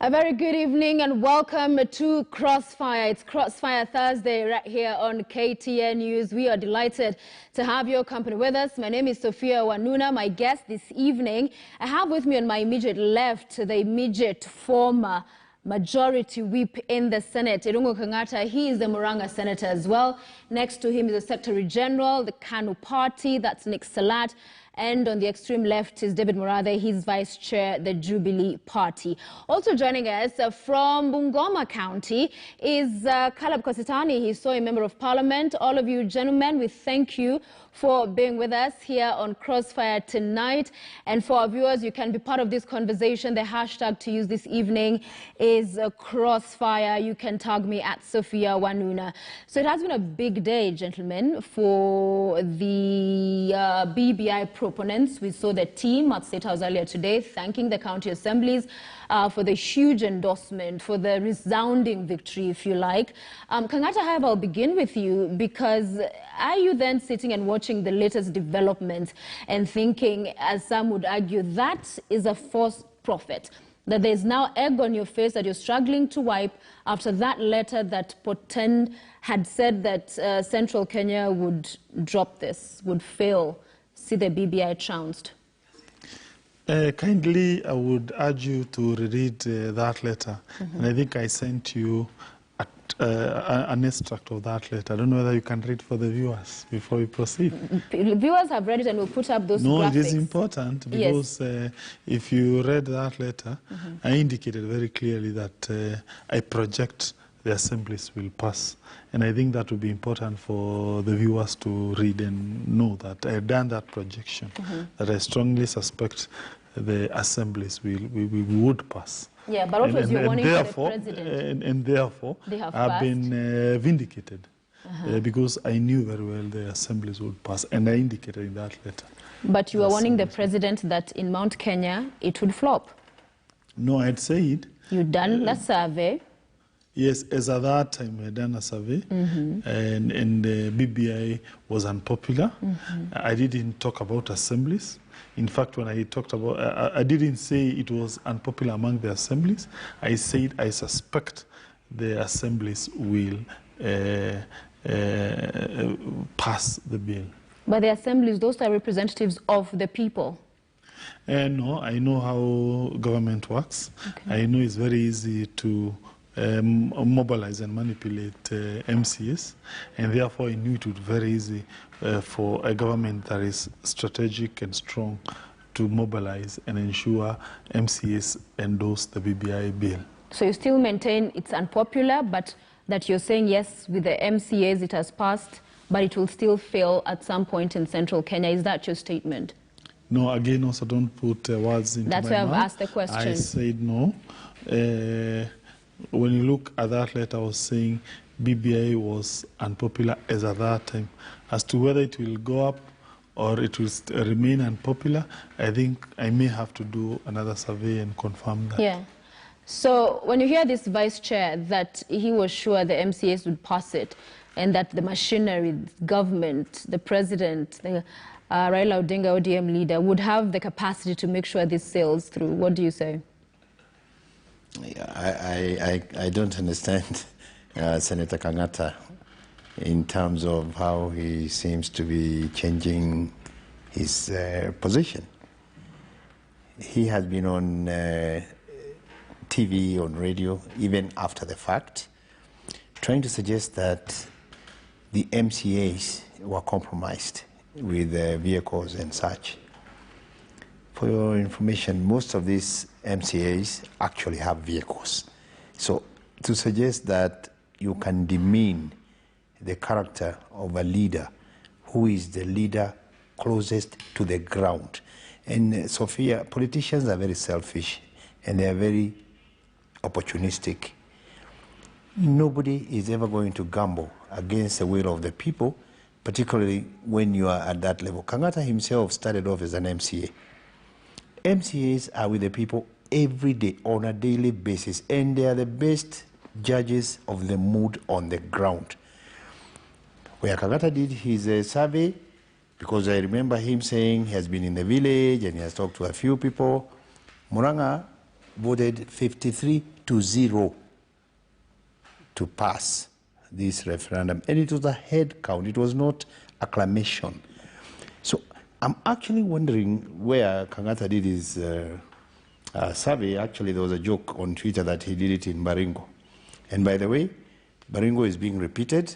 A very good evening and welcome to Crossfire. It's Crossfire Thursday right here on KTN News. We are delighted to have your company with us. My name is Sophia Wanuna. My guest this evening, I have with me on my immediate left the immediate former Majority Whip in the Senate, Kositany Kang'ata. He is the Murang'a Senator as well. Next to him is the Secretary General, the KANU Party, that's Nick Salat. And on the extreme left is David Murathe, he's Vice Chair, the Jubilee Party. Also joining us from Bungoma County is Kositany. He's so a Member of Parliament. All of you gentlemen, we thank you for being with us here on Crossfire tonight. And for our viewers, you can be part of this conversation. The hashtag to use this evening is Crossfire. You can tag me at Sophia Wanuna. So it has been a big day, gentlemen, for the BBI proponents. We saw the team at State House earlier today thanking the county assemblies for the huge endorsement, for the resounding victory, if you like. Kang'ata, I'll begin with you, because are you then sitting and watching the latest developments and thinking, as some would argue, that is a false prophet, that there's now egg on your face that you're struggling to wipe after that letter that Poten had said that Central Kenya would drop this, would fail, see the BBI trounced? Kindly, I would urge you to read that letter. And I think I sent you an extract of that letter. I don't know whether you can read for the viewers before we proceed. Viewers have read it and we'll put up those graphics. No, it is important because if you read that letter, I indicated very clearly that I project the assemblies will pass. And I think that would be important for the viewers to read and know that I have done that projection, that I strongly suspect the assemblies would pass. Yeah, but what was your warning for the president? And therefore, I've been vindicated because I knew very well the assemblies would pass, and I indicated in that letter. But you were warning the president that in Mount Kenya, it would flop. No, I'd said... You'd done the survey. Yes, as at that time we had done a survey, and the BBI was unpopular. I didn't talk about assemblies. In fact, when I talked about, I didn't say it was unpopular among the assemblies. I said I suspect the assemblies will pass the bill. But the assemblies, those are representatives of the people. No, I know how government works. I know it's very easy to mobilize and manipulate MCAs, and therefore I knew it would be very easy for a government that is strategic and strong to mobilize and ensure MCAs endorse the BBI bill. So you still maintain it's unpopular, but that you're saying yes, with the MCAs it has passed, but it will still fail at some point in Central Kenya. Is that your statement? No, again, also don't put words into my mouth. That's why I've asked the question. I said no. When you look at that letter, I was saying BBI was unpopular as at that time. As to whether it will go up or it will remain unpopular, I think I may have to do another survey and confirm that. Yeah. So when you hear this vice chair that he was sure the MCAs would pass it and that the machinery, government, the president, the Raila Odinga ODM leader would have the capacity to make sure this sails through, what do you say? I don't understand Senator Kang'ata in terms of how he seems to be changing his position. He has been on TV, on radio, even after the fact, trying to suggest that the MCAs were compromised with vehicles and such. For your information, most of these MCAs actually have vehicles. So to suggest that you can demean the character of a leader who is the leader closest to the ground. And Sophia, politicians are very selfish and they are very opportunistic. Nobody is ever going to gamble against the will of the people, particularly when you are at that level. Kang'ata himself started off as an MCA. MCAs are with the people every day on a daily basis, and they are the best judges of the mood on the ground. Where Kang'ata did his survey, because I remember him saying he has been in the village and he has talked to a few people, Murang'a voted 53-0 to pass this referendum. And it was a head count. It was not acclamation. So I'm actually wondering where Kang'ata did his survey. Actually, there was a joke on Twitter that he did it in Baringo. And by the way, Baringo is being repeated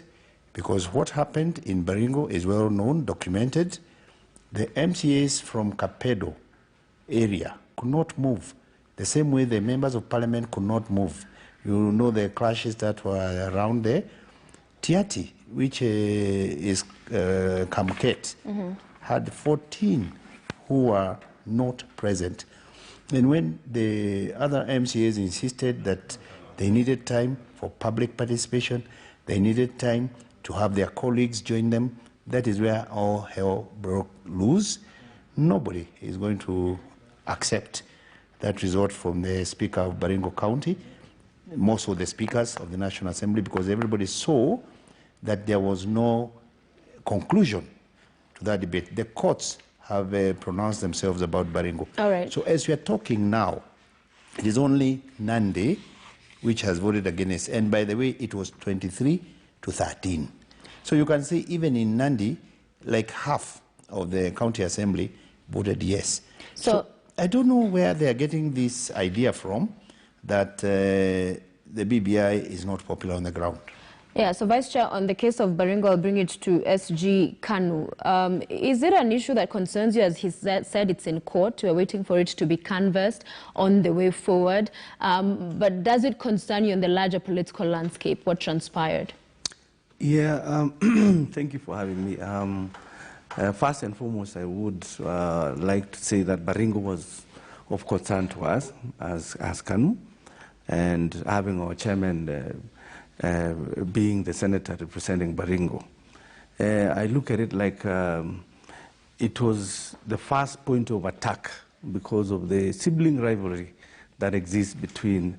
because what happened in Baringo is well known, documented. The MCAs from Kapedo area could not move the same way the members of parliament could not move. You know the clashes that were around there. Tiati, which is Kamket, had 14 who were not present. And when the other MCAs insisted that they needed time for public participation, they needed time to have their colleagues join them, that is where all hell broke loose. Nobody is going to accept that result from the Speaker of Baringo County, more so the speakers of the National Assembly, because everybody saw that there was no conclusion to that debate. The courts have pronounced themselves about Baringo. All right. So as we are talking now, it is only Nandi which has voted against. And by the way, it was 23-13. So you can see even in Nandi, like half of the county assembly voted yes. So I don't know where they are getting this idea from that the BBI is not popular on the ground. Yeah, so Vice Chair, on the case of Baringo, I'll bring it to SG Kanu. Is it an issue that concerns you? As he said, it's in court. We're waiting for it to be canvassed on the way forward. But does it concern you in the larger political landscape, what transpired? Yeah, thank you for having me. First and foremost, I would like to say that Baringo was of concern to us as Kanu, and having our chairman being the senator representing Baringo. I look at it like it was the first point of attack because of the sibling rivalry that exists between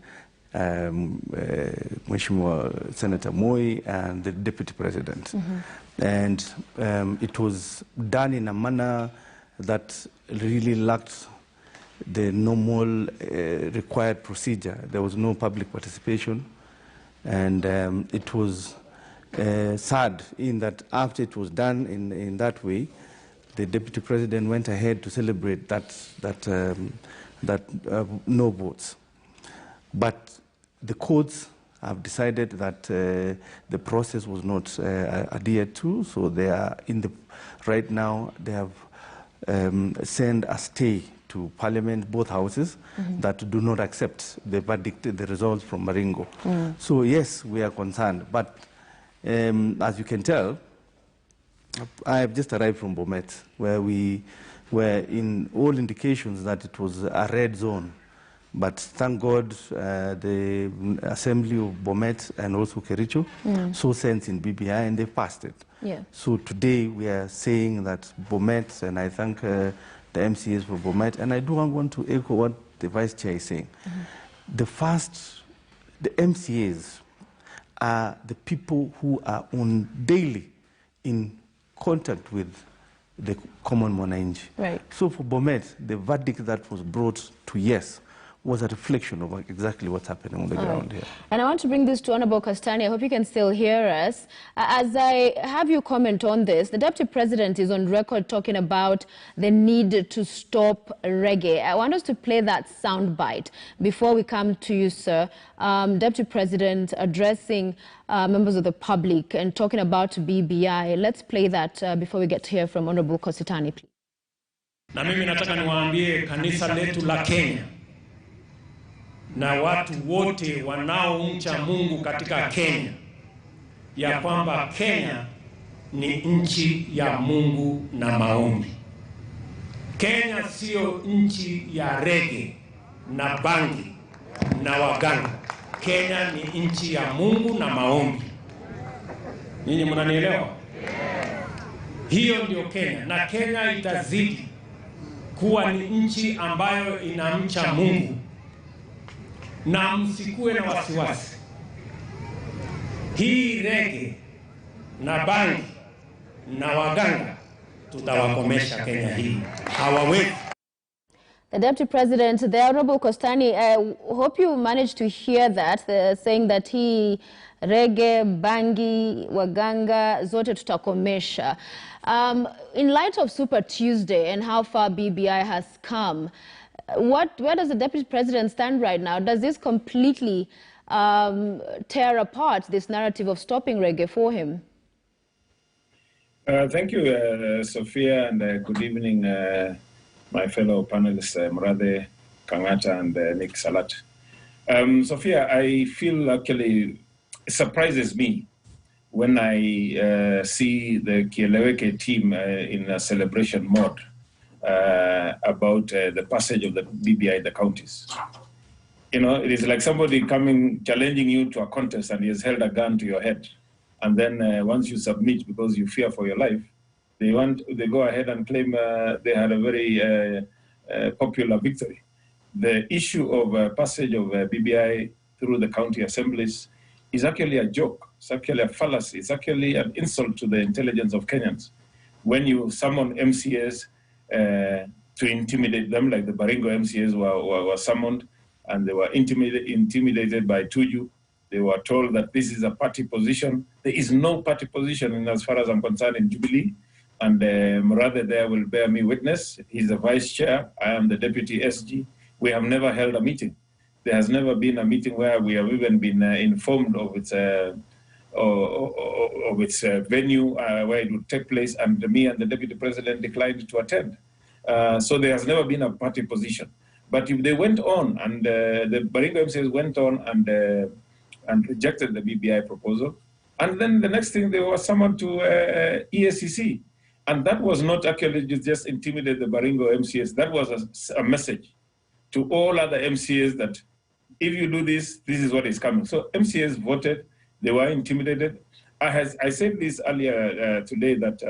Mheshimiwa Senator Moi and the Deputy President. And it was done in a manner that really lacked the normal required procedure. There was no public participation. And it was sad in that after it was done in that way, the Deputy President went ahead to celebrate that no votes. But the courts have decided that the process was not adhered to, so they are right now they have sent a stay to Parliament, both houses, that do not accept the verdict, the results from Baringo. So yes, we are concerned, but as you can tell, I have just arrived from Bomet, where we were in all indications that it was a red zone. But thank God, the Assembly of Bomet and also Kericho saw sense in BBI and they passed it. Yeah. So today we are saying that Bomet, and I thank the MCAs for Bomet, and I do want to echo what the Vice Chair is saying. The MCAs are the people who are on daily in contact with the common mwananchi. Right. So for Bomet, the verdict that was brought to yes was a reflection of exactly what's happening on the ground here. And I want to bring this to Honorable Kositany. I hope you can still hear us. As I have you comment on this, the Deputy President is on record talking about the need to stop reggae. I want us to play that sound bite before we come to you, sir. Deputy President addressing members of the public and talking about BBI. Let's play that before we get to hear from Honorable Kositany, please. Na mimi nataka niwaambie kanisa letu la Kenya na watu wote wanaomcha Mungu katika Kenya ya kwamba Kenya ni nchi ya Mungu na maombi. Kenya sio nchi ya rege na bangi na waganga. Kenya ni nchi ya Mungu na maombi. Ninyi mnanielewa? Hiyo ndio Kenya, na Kenya itazidi kuwa ni nchi ambayo inamcha Mungu. Na msikuwe na wasiwasi. Hii rege na bangi na waganga tutawakomesha Kenya hii. Hawawezi. The Deputy President, the Honorable Kositany, I hope you managed to hear that, saying that he rege, bangi, waganga, zote tutakomesha. In light of Super Tuesday and how far BBI has come, where does the Deputy President stand right now? Does this completely tear apart this narrative of stopping reggae for him? Thank you, Sophia, and good evening, my fellow panelists, Murathe, Kang'ata, and Nick Salat. Sophia, I feel actually it surprises me when I see the Kieleweke team in a celebration mode about the passage of the BBI in the counties. You know, it is like somebody coming, challenging you to a contest, and he has held a gun to your head. And then once you submit because you fear for your life, they go ahead and claim they had a very popular victory. The issue of passage of BBI through the county assemblies is actually a joke. It's actually a fallacy. It's actually an insult to the intelligence of Kenyans. When you summon MCAs to intimidate them, like the Baringo MCAs were summoned, and they were intimidated by Tuju. They were told that this is a party position. There is no party position, in, as far as I'm concerned, in Jubilee. And Murathe there will bear me witness. He's the vice chair. I am the deputy SG. We have never held a meeting. There has never been a meeting where we have even been informed of its venue, where it would take place, and me and the deputy president declined to attend. So there has never been a party position. But if they went on, and the Baringo MCAs went on and rejected the BBI proposal, and then the next thing they were summoned to EACC, and that was not actually just intimidate the Baringo MCAs. That was a message to all other MCAs that if you do this, this is what is coming. So MCAs voted, they were intimidated. I said this earlier today that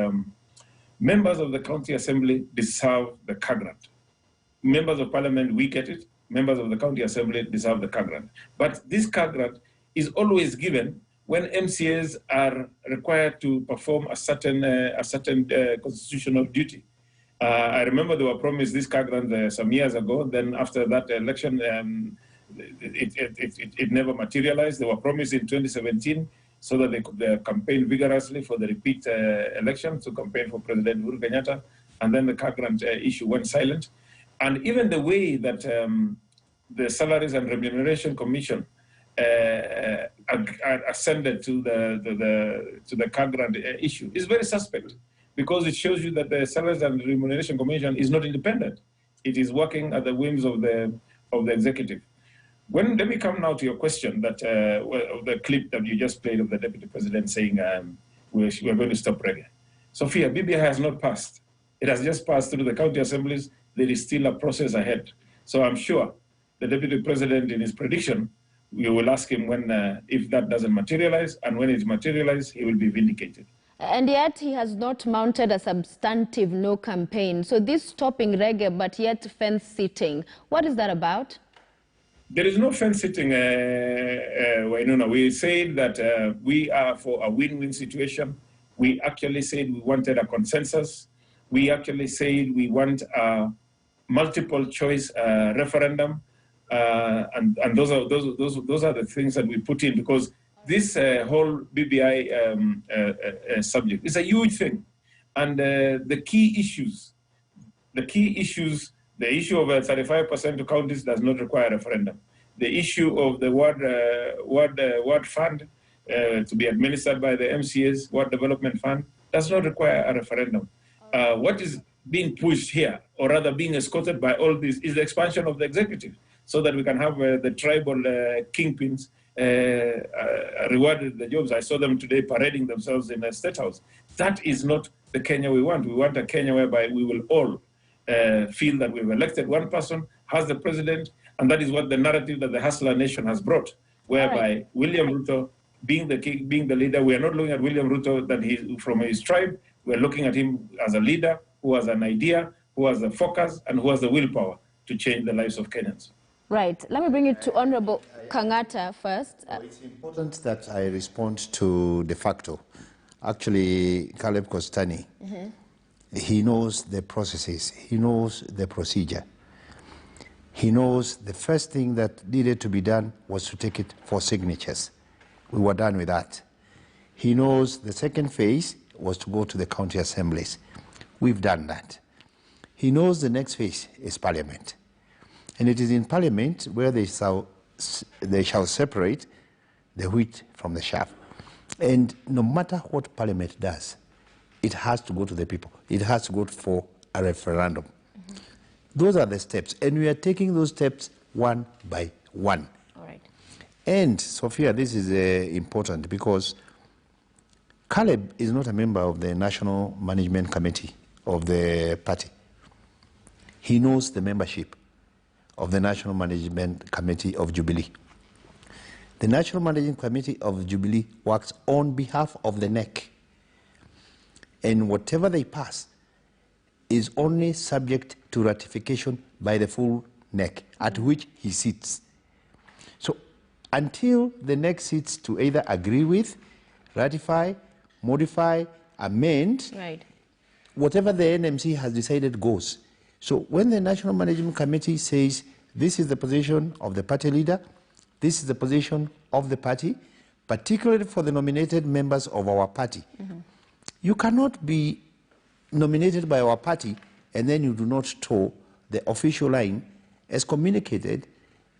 members of the county assembly deserve the CAG grant. Members of parliament, we get it. Members of the county assembly deserve the CAG grant. But this CAG grant is always given when MCAs are required to perform a certain constitutional duty. I remember they were promised this CAG grant some years ago. Then after that election, it never materialized. They were promised in 2017 so that they could campaign vigorously for the repeat election, to campaign for President Uhuru Kenyatta. And then the CAG grant issue went silent. And even the way that the Salaries and Remuneration Commission ascended to the CAG grant issue is very suspect, because it shows you that the Salaries and Remuneration Commission is not independent. It is working at the whims of the executive. Let me come now to your question, that the clip that you just played of the Deputy President saying we're going to stop reggae. Sophia, BBI has not passed. It has just passed through the county assemblies. There is still a process ahead. So I'm sure the Deputy President, in his prediction, we will ask him when, if that doesn't materialize, and when it materializes, he will be vindicated. And yet he has not mounted a substantive no campaign. So this stopping reggae, but yet fence sitting, what is that about? There is no fence sitting, Wainuna. We said that we are for a win-win situation. We actually said we wanted a consensus. We actually said we want a multiple choice referendum. And those are the things that we put in, because this whole BBI subject is a huge thing, and the issue of 35% to counties does not require a referendum. The issue of the ward fund to be administered by the MCAs, ward development fund, does not require a referendum. What is being pushed here, or rather being escorted by all this, is the expansion of the executive, so that we can have the tribal kingpins rewarded the jobs. I saw them today parading themselves in the State House. That is not the Kenya we want. We want a Kenya whereby we will all feel that we've elected one person as the president, and that is what the narrative that the Hustler Nation has brought, whereby William Ruto being the leader. We are not looking at William Ruto that he's from his tribe. We're looking at him as a leader who has an idea, who has a focus, and who has the willpower to change the lives of Kenyans. Right. Let me bring it to Honorable Kang'ata first. It's important that I respond to de facto. Actually, Caleb Kositany, he knows the processes, he knows the procedure. He knows the first thing that needed to be done was to take it for signatures. We were done with that. He knows the second phase was to go to the county assemblies. We've done that. He knows the next phase is Parliament. And it is in Parliament where they shall separate the wheat from the chaff. And no matter what Parliament does, it has to go to the people. It has to go for a referendum. Mm-hmm. Those are the steps. And we are taking those steps one by one. All right. And, Sophia, this is important because Caleb is not a member of the National Management Committee of the party. He knows the membership of the National Management Committee of Jubilee. The National Management Committee of Jubilee works on behalf of the NEC. And whatever they pass is only subject to ratification by the full NEC, at which he sits. So until the NEC sits to either agree with, ratify, modify, amend, right, whatever the NMC has decided goes. So when the National Management Committee says, this is the position of the party leader, this is the position of the party, particularly for the nominated members of our party. Mm-hmm. You cannot be nominated by our party and then you do not toe the official line as communicated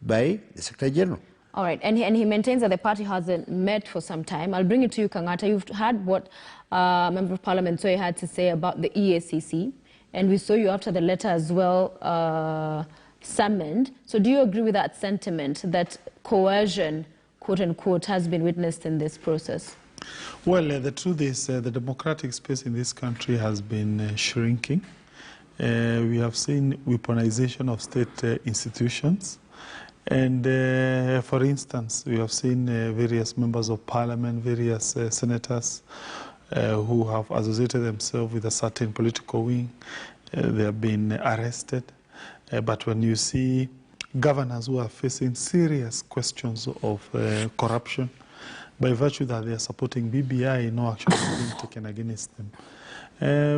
by the Secretary General. All right, and he maintains that the party hasn't met for some time. I'll bring it to you, Kang'ata. You've heard what Member of Parliament Soy had to say about the EACC, and we saw you after the letter as well summoned. So do you agree with that sentiment that coercion, quote unquote, has been witnessed in this process? Well, the truth is the democratic space in this country has been shrinking. We have seen weaponization of state institutions. And for instance, we have seen various members of parliament, various senators who have associated themselves with a certain political wing. They have been arrested. But when you see governors who are facing serious questions of corruption, by virtue that they are supporting BBI, no action is being taken against them.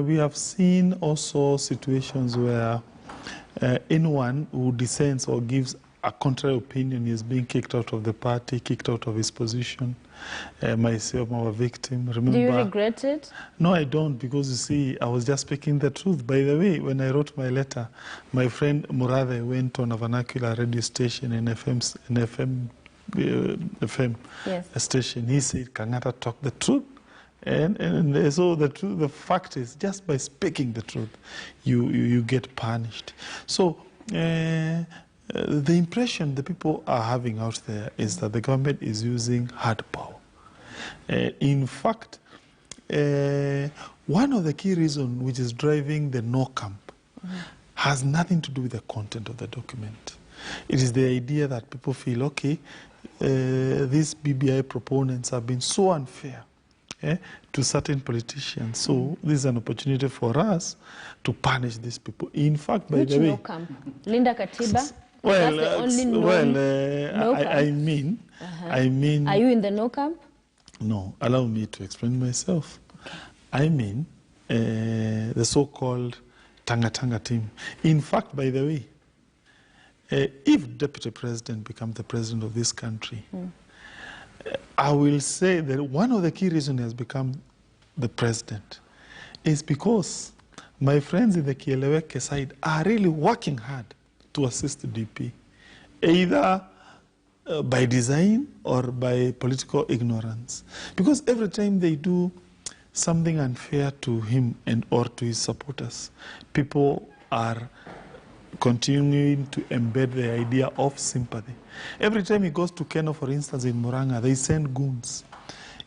We have seen also situations where anyone who dissents or gives a contrary opinion is being kicked out of the party, kicked out of his position. Myself, I'm a victim. Remember, do you regret it? No, I don't, because you see, I was just speaking the truth. By the way, when I wrote my letter, my friend Murathe went on a vernacular radio station in FM yes, station. He said, Kang'ata talked the truth. And so the fact is, just by speaking the truth, you get punished. So the impression the people are having out there is that the government is using hard power. In fact, one of the key reasons which is driving the no camp has nothing to do with the content of the document. It is the idea that people feel, okay, these BBI proponents have been so unfair to certain politicians. So this is an opportunity for us to punish these people. In fact, by the way... no camp? Linda Katiba? Well, that's the only I mean... Are you in the no camp? No, allow me to explain myself. Okay. I mean the so-called Tanga team. In fact, by the way, if Deputy President becomes the president of this country, I will say that one of the key reasons he has become the president is because my friends in the Kieleweke side are really working hard to assist the DP, either by design or by political ignorance. Because every time they do something unfair to him and or to his supporters, people are continuing to embed the idea of sympathy. Every time he goes to Keno, for instance, in Muranga, they send goons.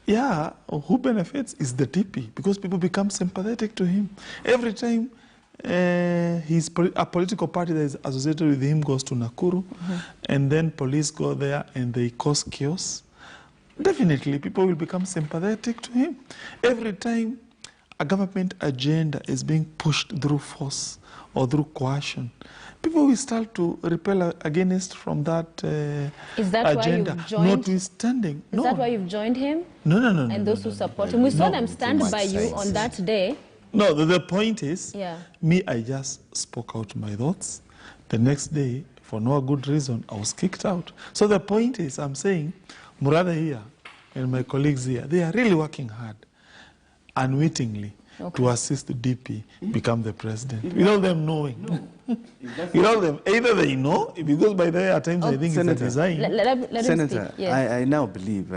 Yeah, who benefits is the DP, because people become sympathetic to him. Every time a political party that is associated with him goes to Nakuru, and then police go there and they cause chaos, definitely people will become sympathetic to him. Every time a government agenda is being pushed through force or through coercion, people will start to repel against from that is that agenda. Why you've joined? Notwithstanding. Is that why you've joined him? No. And those who support him. We saw them stand by you on that day. No, the point is, me, I just spoke out my thoughts. The next day, for no good reason, I was kicked out. So the point is, I'm saying, Murathe here and my colleagues here, they are really working hard, unwittingly, to assist the DP become the president, without them knowing. Without them, either they know, because by the way, at times I think Senator, it's a design. Let Senator, him speak. Yes. I now believe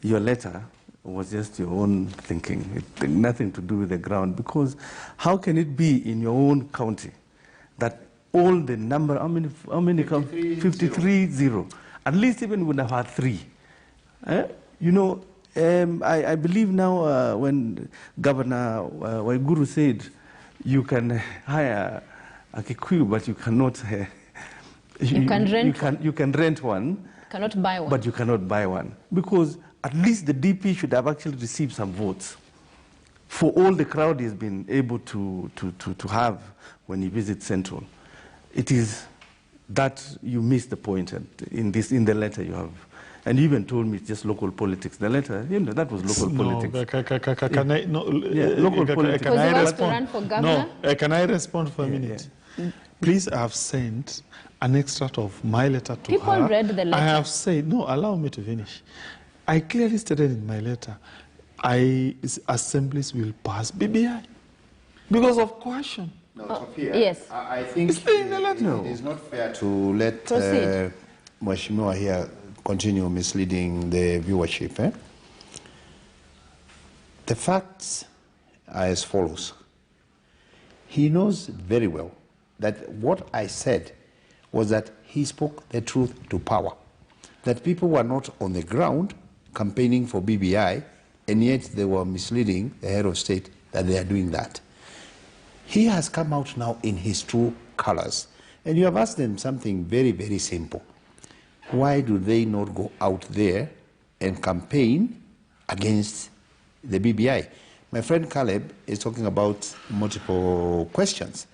your letter was just your own thinking. It had nothing to do with the ground, because how can it be in your own county that all the number, how many 53-0. At least even would have had 3. You know, I believe now when Governor Waiguru said you can hire a Kikuyu, but you cannot. You can rent one. Cannot buy one. But you cannot buy one, because at least the DP should have actually received some votes for all the crowd he's been able to have when he visits Central. It is that you missed the point in the letter you have. And you even told me it's just local politics. The letter, you know, that was local politics. Can I, no, local politics. Can I wants to run for governor? No, can I respond for a minute? Yeah. Please, I have sent an extract of my letter to her. People read the letter. I have said, no, allow me to finish. I clearly stated in my letter, assemblies will pass BBI because of coercion. No, Sophia, yes. I think it is not fair to let Mheshimiwa here continue misleading the viewership. The facts are as follows. He knows very well that what I said was that he spoke the truth to power, that people were not on the ground campaigning for BBI, and yet they were misleading the head of state that they are doing that. He has come out now in his true colors, and you have asked them something very, very simple. Why do they not go out there and campaign against the BBI? My friend Caleb is talking about multiple questions.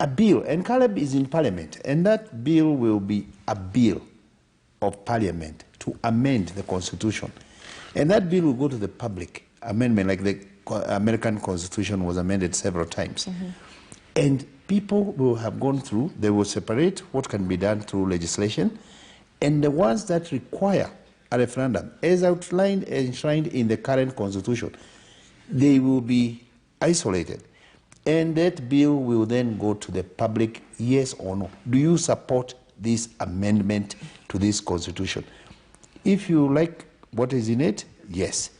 A bill, and Caleb is in parliament, and that bill will be a bill of parliament to amend the constitution. And that bill will go to the public amendment, like the American Constitution was amended several times. And people will have gone through, they will separate what can be done through legislation, and the ones that require a referendum, as outlined and enshrined in the current constitution, they will be isolated. And that bill will then go to the public, yes or no. Do you support this amendment to this constitution? If you like what is in it, yes.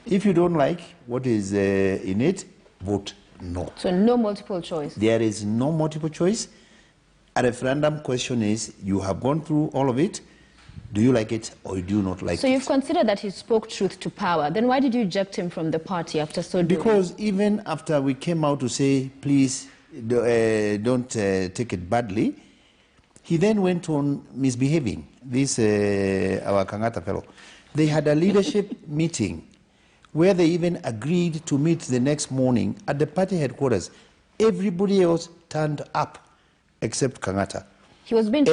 If you don't like what is in it, vote no. So no multiple choice? There is no multiple choice. A referendum question is, you have gone through all of it, do you like it or do you not like it? So you've considered that he spoke truth to power. Then why did you eject him from the party after so doing? Because even after we came out to say, please don't take it badly, he then went on misbehaving. This, our Kang'ata fellow. They had a leadership meeting where they even agreed to meet the next morning at the party headquarters. Everybody else turned up except Kang'ata. He was being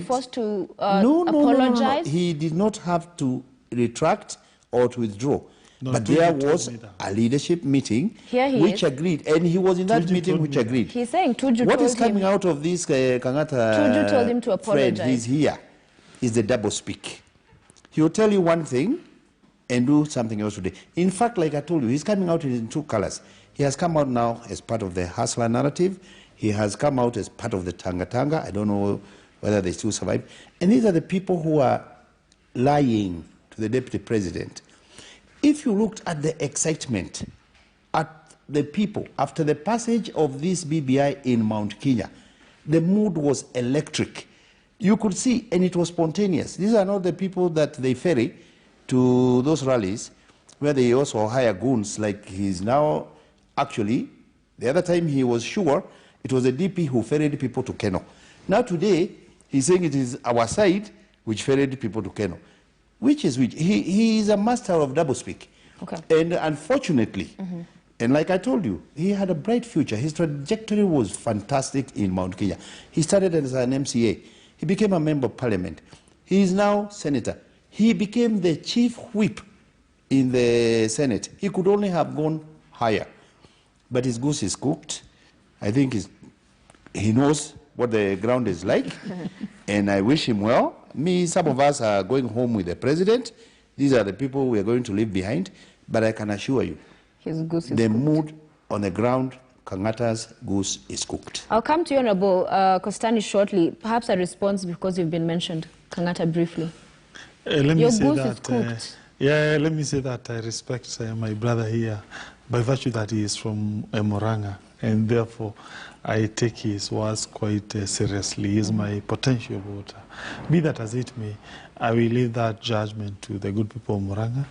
forced to apologize? No. He did not have to retract or to withdraw. No, but there was a leadership meeting which agreed, and he was in that meeting which agreed. He's saying Tuju what is coming out of this Kang'ata Tuju told him to apologize. Fred, he's here, is the double speak. He will tell you one thing and do something else today. In fact, like I told you, he's coming out in two colors. He has come out now as part of the hustler narrative. He has come out as part of the Tanga. I don't know whether they still survive. And these are the people who are lying to the deputy president. If you looked at the excitement at the people after the passage of this BBI in Mount Kenya, the mood was electric. You could see, and it was spontaneous. These are not the people that they ferry to those rallies where they also hire goons like he's now. Actually, the other time he was sure it was a DP who ferried people to Keno. Now today, he's saying it is our side which ferried people to Keno. Which is which? He is a master of doublespeak. Okay. And unfortunately, and like I told you, he had a bright future. His trajectory was fantastic in Mount Kenya. He started as an MCA. He became a member of parliament. He is now senator. He became the chief whip in the Senate. He could only have gone higher. But his goose is cooked. I think he knows what the ground is like, and I wish him well. Some of us are going home with the president. These are the people we are going to leave behind. But I can assure you, his goose is the cooked. mood on the ground, Kang'ata's goose is cooked. I'll come to you, Honorable Kositany, shortly. Perhaps a response because you've been mentioned, Kang'ata, briefly. Let Your me say goose that, is cooked. Yeah, let me say that I respect my brother here by virtue that he is from Murang'a, and therefore I take his words quite seriously. He is my potential voter. Be that as it may, I will leave that judgment to the good people of Murang'a,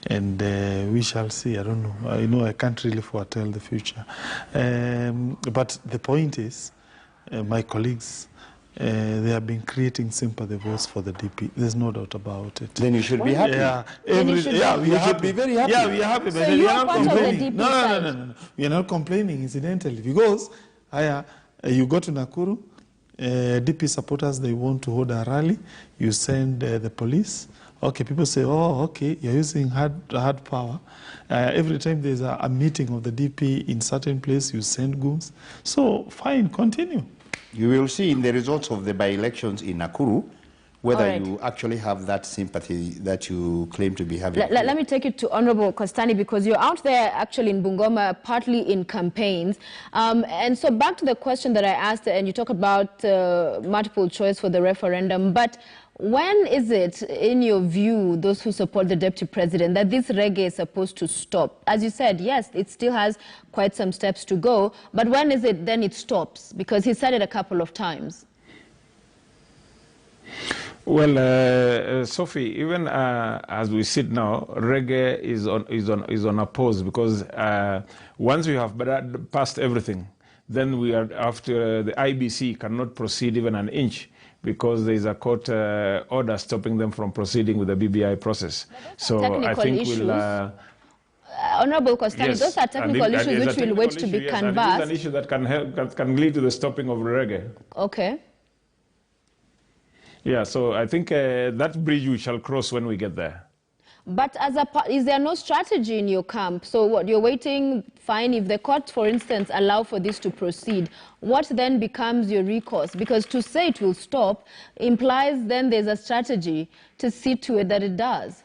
and we shall see. I don't know. I know I can't really foretell the future. But the point is, my colleagues, they have been creating sympathy votes for the DP. There's no doubt about it. Then you should be happy. Yeah, we should be very happy. Yeah, we are happy. So you are part of the DP side? No. We are not complaining, incidentally, because you go to Nakuru, DP supporters, they want to hold a rally. You send the police. Okay, people say, oh, okay, you're using hard power. Every time there's a meeting of the DP in certain place, you send goons. So, fine, continue. You will see in the results of the by-elections in Nakuru whether Right. you actually have that sympathy that you claim to be having. Let me take you to Honorable Kositany, because you're out there actually in Bungoma, partly in campaigns. And so back to the question that I asked, and you talk about multiple choice for the referendum, but when is it, in your view, those who support the Deputy President, that this reggae is supposed to stop? As you said, yes, it still has quite some steps to go, but when is it then it stops? Because he said it a couple of times. Well, Sophie, even as we sit now, reggae is on a pause, because once we have passed everything, then we are after the IBC cannot proceed even an inch, because there is a court order stopping them from proceeding with the BBI process. So I think issues. we'll. Honorable Kositany, Yes, those are technical issues which will wait to be canvassed. And it is an issue that can lead to the stopping of reggae. Okay. Yeah, so I think that bridge we shall cross when we get there. But is there no strategy in your camp? So what, you're waiting, fine, if the court, for instance, allow for this to proceed, what then becomes your recourse? Because to say it will stop implies then there's a strategy to see to it that it does.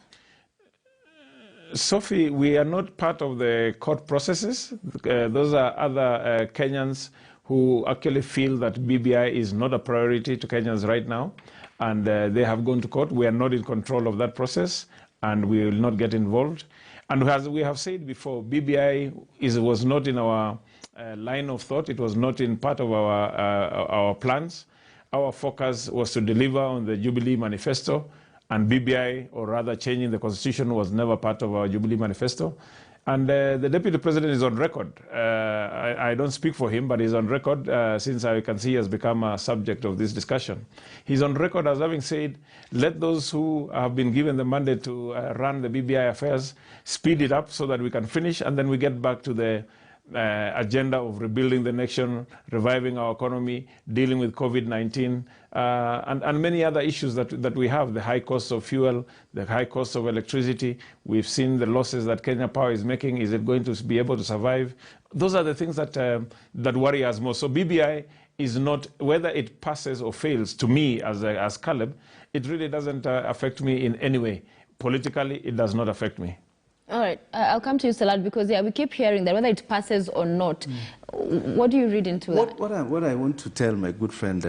Sophie, we are not part of the court processes. Those are other Kenyans who actually feel that BBI is not a priority to Kenyans right now, and they have gone to court. We are not in control of that process, and we will not get involved. And as we have said before, BBI was not in our line of thought. It was not in part of our plans. Our focus was to deliver on the Jubilee Manifesto, and BBI, or rather changing the constitution, was never part of our Jubilee Manifesto. And the Deputy President is on record. I don't speak for him, but he's on record since I can see he has become a subject of this discussion. He's on record as having said, let those who have been given the mandate to run the BBI affairs speed it up so that we can finish, and then we get back to the agenda of rebuilding the nation, reviving our economy, dealing with COVID-19, and many other issues that we have, the high cost of fuel, the high cost of electricity. We've seen the losses that Kenya Power is making. Is it going to be able to survive? Those are the things that worry us most. So BBI is not, whether it passes or fails, to me as Caleb, it really doesn't affect me in any way. Politically, it does not affect me. All right, I'll come to you, Salat, because we keep hearing that whether it passes or not. What do you read into that? What I want to tell my good friend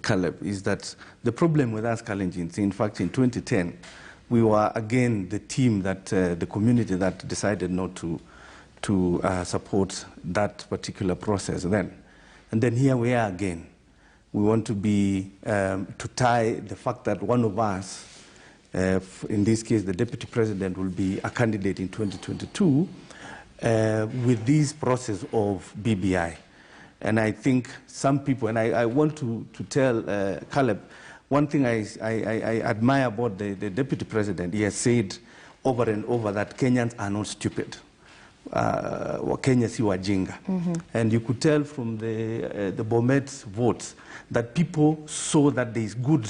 Caleb is that the problem with us Kalenjins, in fact, in 2010, we were again the team that, the community that decided not to support that particular process then. And then here we are again. We want to be, to tie the fact that one of us, in this case, the Deputy President will be a candidate in 2022 with this process of BBI. And I think some people, and I want to tell Caleb, one thing I admire about the Deputy President, he has said over and over that Kenyans are not stupid. Kenya si wajinga. And you could tell from the Bomet's votes that people saw that there is good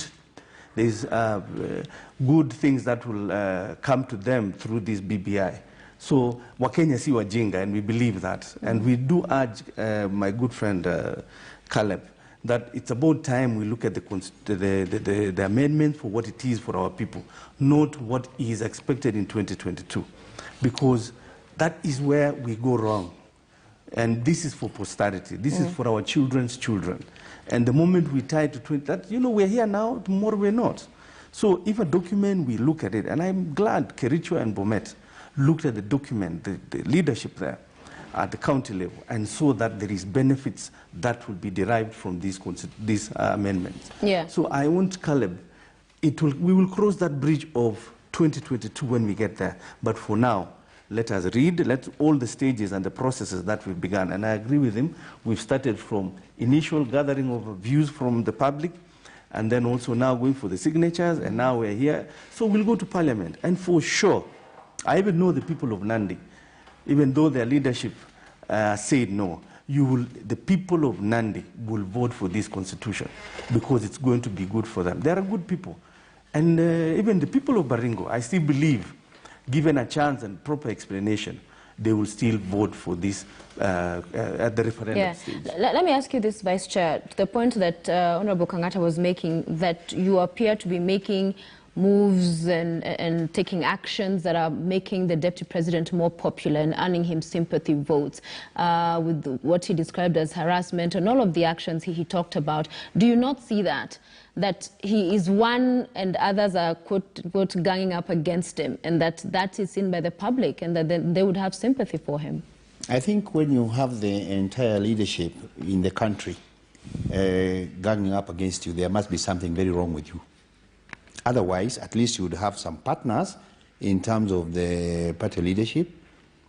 things that will come to them through this BBI. So Wakenya si wajinga, and we believe that. And we do urge my good friend Caleb that it's about time we look at the amendment for what it is for our people, not what is expected in 2022, because that is where we go wrong. And this is for posterity. This is for our children's children. And the moment we tie to 20, that, you know, we're here now, tomorrow we're not. So if a document, we look at it, and I'm glad Kericho and Bomet looked at the document, the leadership there at the county level, and saw that there is benefits that will be derived from these amendments. Yeah. So I want Caleb, we will cross that bridge of 2022 when we get there. But for now, let us read, let all the stages and the processes that we've begun. And I agree with him. We've started from initial gathering of views from the public, and then also now going for the signatures, and now we're here. So we'll go to Parliament. And for sure, I even know the people of Nandi, even though their leadership said no, the people of Nandi will vote for this constitution because it's going to be good for them. They are good people. And even the people of Baringo, I still believe, given a chance and proper explanation, they will still vote for this at the referendum stage. Let me ask you this, Vice Chair, to the point that Honorable Kang'ata was making, that you appear to be making moves and taking actions that are making the Deputy President more popular and earning him sympathy votes with what he described as harassment and all of the actions he talked about. Do you not see that he is one and others are quote ganging up against him, and that is seen by the public, and that they would have sympathy for him? I think when you have the entire leadership in the country ganging up against you, there must be something very wrong with you. Otherwise, at least you would have some partners in terms of the party leadership,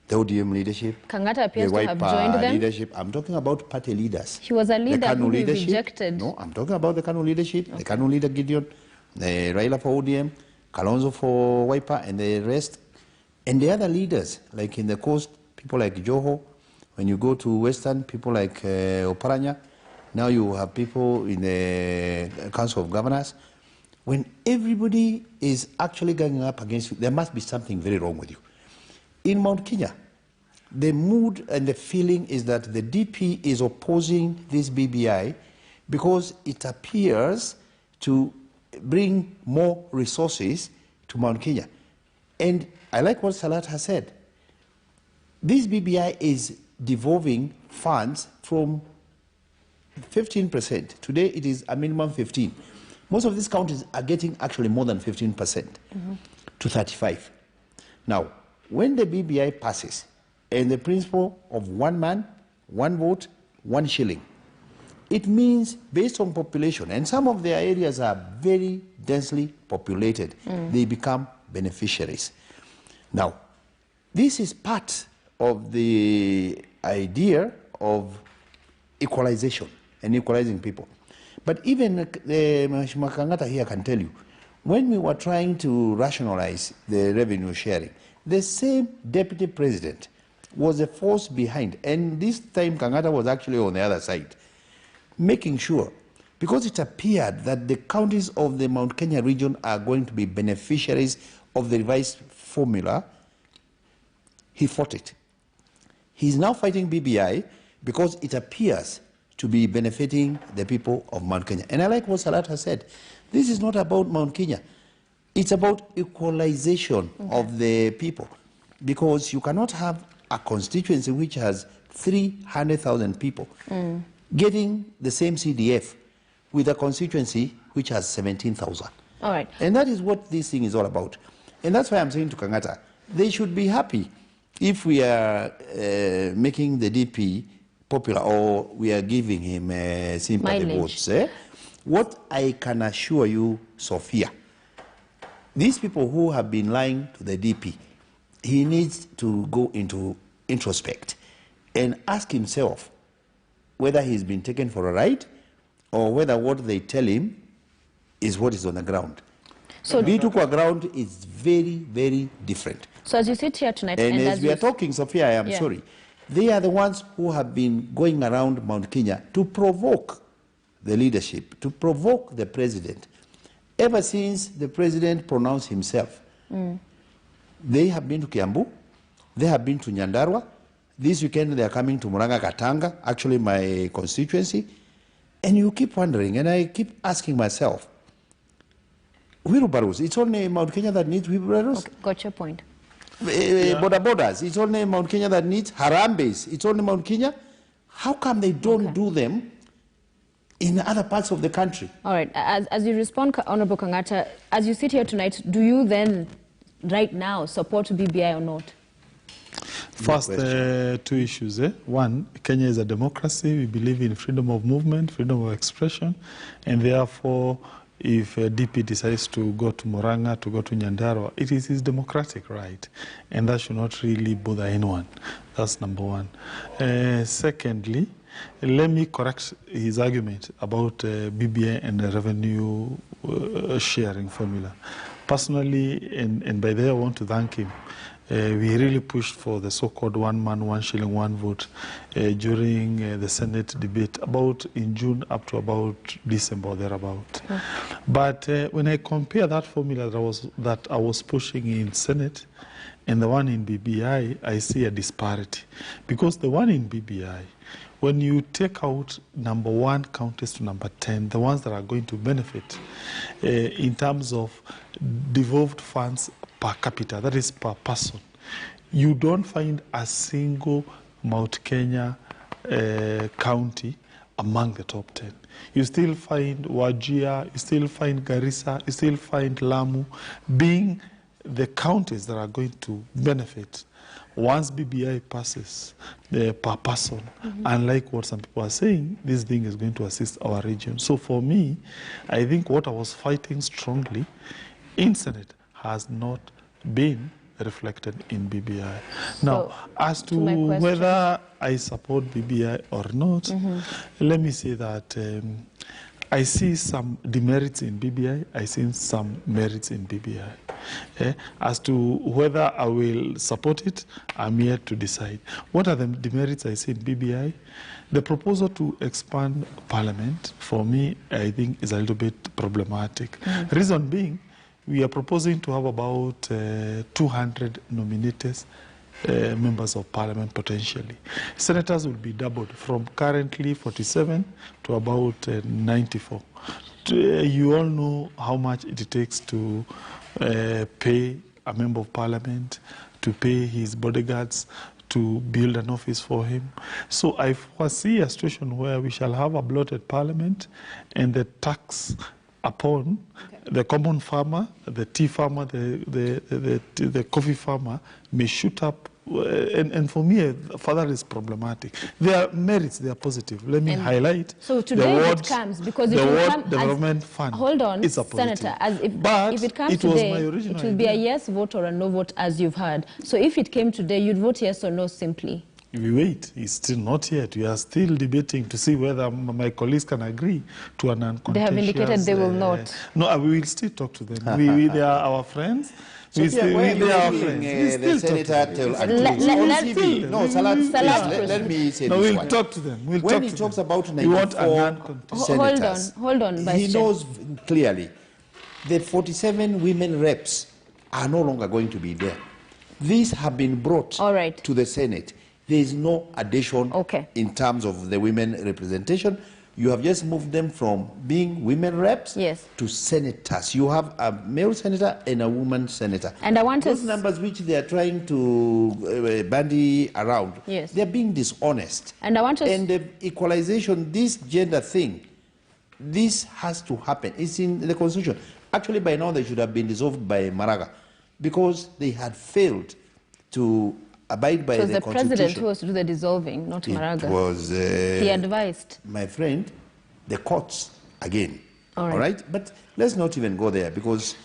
the ODM leadership, Kang'ata appears the to have joined them. leadership. I'm talking about party leaders. He was a leader who leadership. rejected. No, I'm talking about the Kanu leadership, the Kanu leader Gideon, the Raila for ODM, Kalonzo for Wiper, and the rest. And the other leaders, like in the coast, people like Joho. When you go to Western, people like Oparanya. Now you have people in the Council of Governors. When everybody is actually ganging up against you, there must be something very wrong with you. In Mount Kenya, the mood and the feeling is that the DP is opposing this BBI because it appears to bring more resources to Mount Kenya. And I like what Salat has said. This BBI is devolving funds from 15%. Today it is a minimum 15%. Most of these counties are getting actually more than 15% to 35%. Now, when the BBI passes, and the principle of one man, one vote, 1 shilling, it means based on population, and some of their areas are very densely populated, they become beneficiaries. Now, this is part of the idea of equalization and equalizing people. But even Mheshimiwa Kang'ata here can tell you, when we were trying to rationalize the revenue sharing, the same deputy president was a force behind, and this time Kang'ata was actually on the other side, making sure, because it appeared that the counties of the Mount Kenya region are going to be beneficiaries of the revised formula, he fought it. He's now fighting BBI because it appears to be benefiting the people of Mount Kenya. And I like what Salat has said. This is not about Mount Kenya. It's about equalization of the people, because you cannot have a constituency which has 300,000 people getting the same CDF with a constituency which has 17,000. All right. And that is what this thing is all about. And that's why I'm saying to Kang'ata, they should be happy if we are making the DP popular, or we are giving him sympathy votes. What I can assure you, Sophia, these people who have been lying to the DP, he needs to go into introspect and ask himself whether he's been taken for a ride or whether what they tell him is what is on the ground. So B2 ground is very, very different. So as you sit here tonight, and as we are talking, Sophia, I am sorry, they are the ones who have been going around Mount Kenya to provoke the leadership, to provoke the president. Ever since the president pronounced himself, they have been to Kiambu, they have been to Nyandarua. This weekend they are coming to Muranga Katanga, actually my constituency. And you keep wondering, and I keep asking myself, wheelbarrows, it's only Mount Kenya that needs wheelbarrows? Okay, got your point. Border borders, it's only Mount Kenya that needs Harambes, it's only Mount Kenya. How come they don't do them in other parts of the country? All right, as you respond, Honorable Kang'ata, as you sit here tonight, do you then, right now, support BBI or not? First, two issues. One, Kenya is a democracy. We believe in freedom of movement, freedom of expression, and therefore, if DP decides to go to Murang'a, to go to Nyandarua, it is his democratic right, and that should not really bother anyone. That's number one. Secondly, let me correct his argument about BBI and the revenue sharing formula. Personally, and by there I want to thank him. We really pushed for the so-called 1 man, 1 shilling, 1 vote during the Senate debate about in June up to about December or thereabout. Okay. But when I compare that formula that I was pushing in Senate and the one in BBI, I see a disparity. Because the one in BBI, when you take out number 1 counties to number 10, the ones that are going to benefit in terms of devolved funds per capita, that is per person, you don't find a single Mount Kenya county among the top 10. You still find Wajir, you still find Garissa, you still find Lamu being the counties that are going to benefit once BBI passes per person. Unlike what some people are saying, this thing is going to assist our region. So for me, I think what I was fighting strongly in Senate has not been reflected in BBI. Now, so, as to whether I support BBI or not, let me say that I see some demerits in BBI, I see some merits in BBI. As to whether I will support it, I'm yet to decide. What are the demerits I see in BBI? The proposal to expand parliament, for me, I think is a little bit problematic. Reason being, we are proposing to have about 200 nominated members of parliament potentially. Senators will be doubled from currently 47 to about 94. You all know how much it takes to pay a member of parliament, to pay his bodyguards, to build an office for him. So I foresee a situation where we shall have a bloated parliament and the tax upon the common farmer, the tea farmer, the coffee farmer may shoot up. And for me, further is problematic. There are merits, they are positive. Let me highlight. So today it comes because the word development fund. Hold on, it's a Senator. If it comes today, it will be a yes vote or a no vote, as you've heard. So if it came today, you'd vote yes or no simply. We wait. It's still not yet. We are still debating to see whether my colleagues can agree to an uncontentious... They have indicated they will not. No, we will still talk to them. They are our friends. So we are our friends. The senator tell no, Salat, let me say no, this we'll one. Talk to them. When he talks about 94 senators, hold on, he knows clearly that 47 women reps are no longer going to be there. These have been brought to the Senate. There is no addition in terms of the women representation. You have just moved them from being women reps to senators. You have a male senator and a woman senator. And I want those numbers which they are trying to bandy around, they are being dishonest. And I want to... And the equalization, this gender thing, this has to happen. It's in the Constitution. Actually, by now, they should have been dissolved by Maraga because they had failed to abide by the Constitution. It was the president who was to do the dissolving, not Maraga. It was... he advised. My friend, the courts again. All right? But let's not even go there because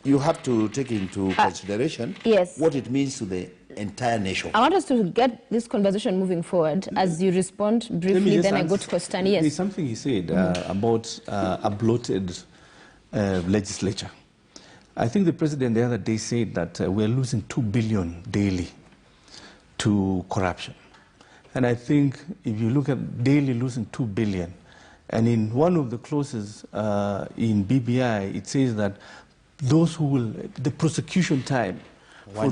you have to take into consideration what it means to the entire nation. I want us to get this conversation moving forward as you respond briefly, then I go to Kositany. Yes. There's something he said about a bloated legislature. I think the president the other day said that we're losing 2 billion daily to corruption. And I think if you look at daily losing 2 billion, and in one of the clauses in BBI, it says that those who will, the prosecution time for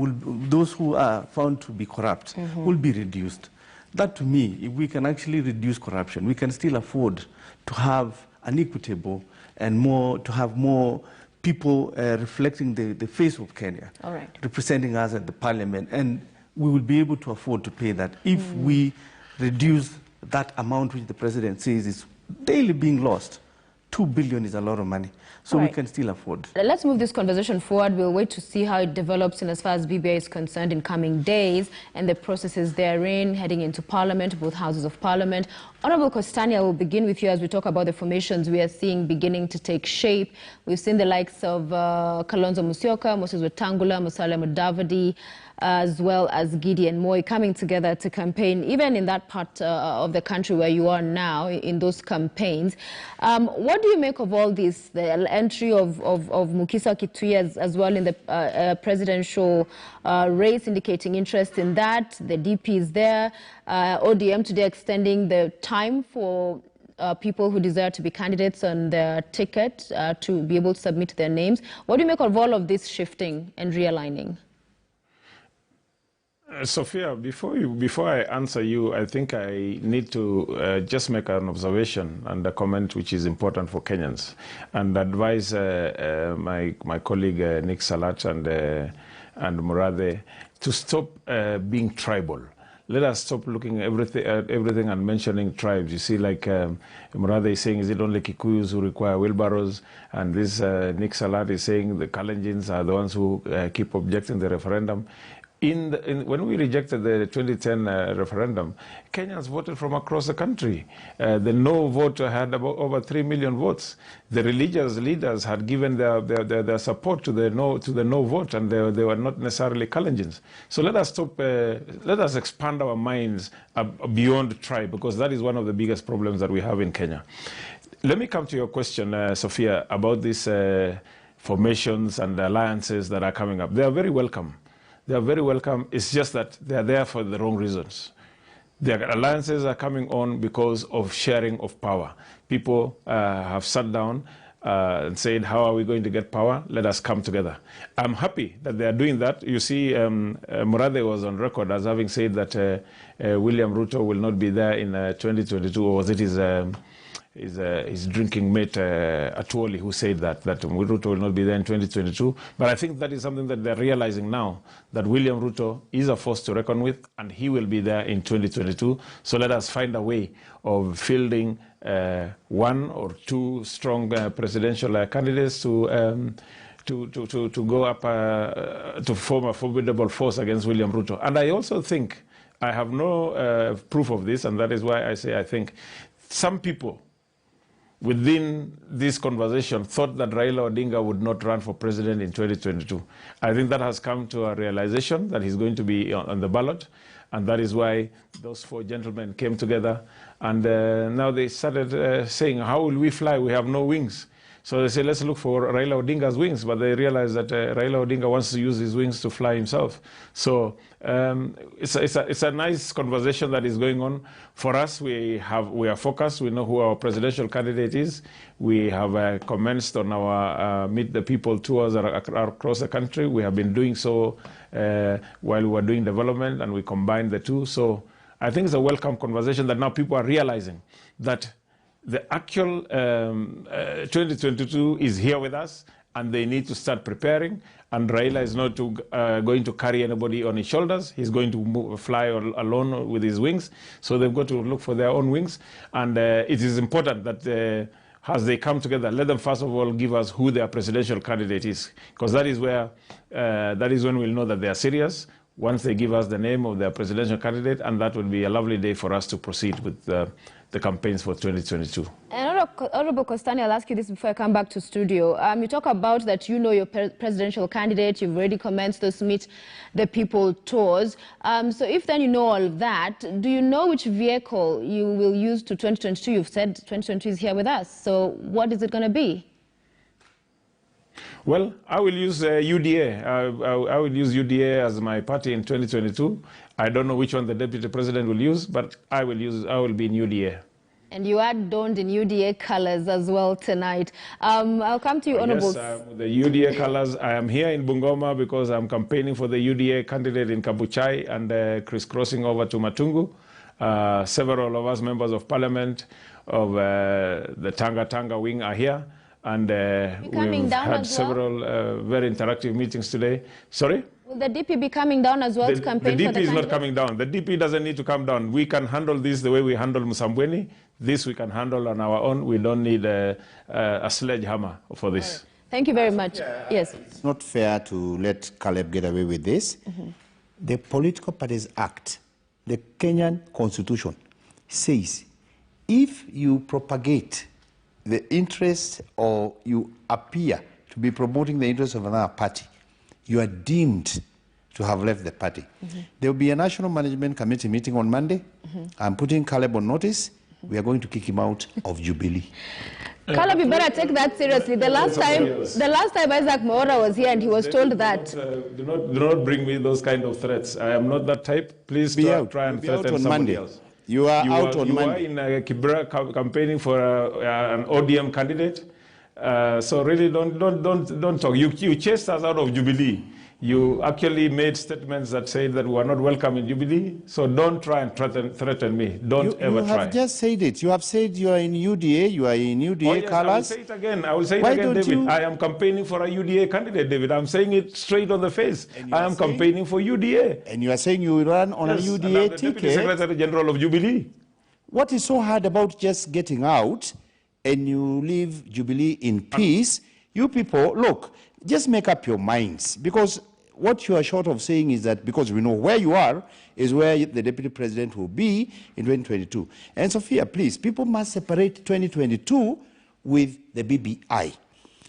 those who are found to be corrupt will be reduced. That to me, if we can actually reduce corruption, we can still afford to have an equitable and to have more people reflecting the face of Kenya, representing us at the parliament, and we will be able to afford to pay that if we reduce that amount which the president says is daily being lost. 2 billion is a lot of money, so we can still afford. Let's move this conversation forward. We'll wait to see how it develops in as far as BBI is concerned in coming days and the processes therein, heading into Parliament, both houses of Parliament. Honorable Kositany, I will begin with you as we talk about the formations we are seeing beginning to take shape. We've seen the likes of Kalonzo Musyoka, Moses Wetangula, Musalia Mudavadi, as well as Gideon Moi coming together to campaign, even in that part of the country where you are now, in those campaigns. What do you make of all this? The entry of Mukisa Kitui as well in the presidential race, indicating interest in that. The DP is there. ODM today extending the time for people who desire to be candidates on their ticket to be able to submit their names. What do you make of all of this shifting and realigning? Sophia, before I answer you, I think I need to just make an observation and a comment which is important for Kenyans, and advise my colleague Nick Salat and Murathe to stop being tribal. Let us stop looking at everything and mentioning tribes. You see, like Murathe is saying, is it only Kikuyus who require wheelbarrows? And this Nick Salat is saying the Kalenjins are the ones who keep objecting the referendum. When we rejected the 2010 referendum, Kenyans voted from across the country. The no vote had over 3 million votes. The religious leaders had given their support to the no vote, and they were not necessarily Kalenjins. So let us stop. Let us expand our minds beyond tribe, because that is one of the biggest problems that we have in Kenya. Let me come to your question, Sophia, about these formations and alliances that are coming up. They are very welcome. They are very welcome. It's just that they are there for the wrong reasons. The alliances are coming on because of sharing of power. People have sat down and said, how are we going to get power? Let us come together. I'm happy that they are doing that. You see, Murathe was on record as having said that William Ruto will not be there in 2022, or was it his drinking mate Atuoli who said that Ruto will not be there in 2022. But I think that is something that they're realizing now, that William Ruto is a force to reckon with, and he will be there in 2022. So let us find a way of fielding one or two strong presidential candidates to go up to form a formidable force against William Ruto. And I also think, I have no proof of this, and that is why I say I think some people within this conversation thought that Raila Odinga would not run for president in 2022. I think that has come to a realization that he's going to be on the ballot, and that is why those four gentlemen came together, and now they started saying, how will we fly? We have no wings. So they say, let's look for Raila Odinga's wings, but they realize that Raila Odinga wants to use his wings to fly himself. So it's a nice conversation that is going on. For us, we are focused. We know who our presidential candidate is. We have commenced on our Meet the People tours across the country. We have been doing so while we were doing development, and we combined the two. So I think it's a welcome conversation that now people are realizing that the actual 2022 is here with us, and they need to start preparing. And Raila is not going to carry anybody on his shoulders. He's going to fly alone with his wings. So they've got to look for their own wings. And it is important that as they come together, let them first of all give us who their presidential candidate is, because that is when we'll know that they are serious. Once they give us the name of their presidential candidate, and that will be a lovely day for us to proceed with the campaigns for 2022. And Honorable Kositany, I'll ask you this before I come back to studio. You talk about that you know your presidential candidate, you've already commenced those Meet the People tours. So if then you know all of that, do you know which vehicle you will use to 2022? You've said 2022 is here with us. So what is it going to be? Well, I will use UDA. I will use UDA as my party in 2022. I don't know which one the deputy president will use, but I will be in UDA. And you are donned in UDA colors as well tonight. I'll come to you, Honorable. Yes, the UDA colors. I am here in Bungoma because I'm campaigning for the UDA candidate in Kabuchai and crisscrossing over to Matungu. Several of us members of parliament of the Tanga wing are here, and we've had several very interactive meetings today. Sorry? Will the DP be coming down as well to campaign the for the DP is candidate? not coming down. The DP doesn't need to come down. We can handle this the way we handle Musambweni. This we can handle on our own. We don't need a sledgehammer for this. Right. Thank you very much. Yes. It's not fair to let Caleb get away with this. The Political Parties Act, the Kenyan Constitution, says if you propagate the interest or you appear to be promoting the interest of another party, you are deemed to have left the party. There will be a National Management Committee meeting on Monday. I'm putting Caleb on notice. We are going to kick him out of Jubilee. Caleb, you better take that seriously. The last time Isaac Mora was here and he was told that. Do not bring me those kind of threats. I am not that type. Please try and threaten somebody else. You are out on Monday. You are in Kibra campaigning for an ODM candidate. So really don't talk. You chased us out of Jubilee. You actually made statements that say that we are not welcome in Jubilee. So don't try and threaten me. Don't ever try. You have just said it. You have said you are in UDA. You are in UDA colors. I will say it again. I will say it again, David. I am campaigning for a UDA candidate, David. I'm saying it straight on the face. I am campaigning for UDA. And you are saying you will run on a UDA ticket. Deputy Secretary General of Jubilee. What is so hard about just getting out and you leave Jubilee in peace? You people, look, just make up your minds, because what you are short of saying is that because we know where you are is where the deputy president will be in 2022. And Sophia, please, people must separate 2022 with the BBI.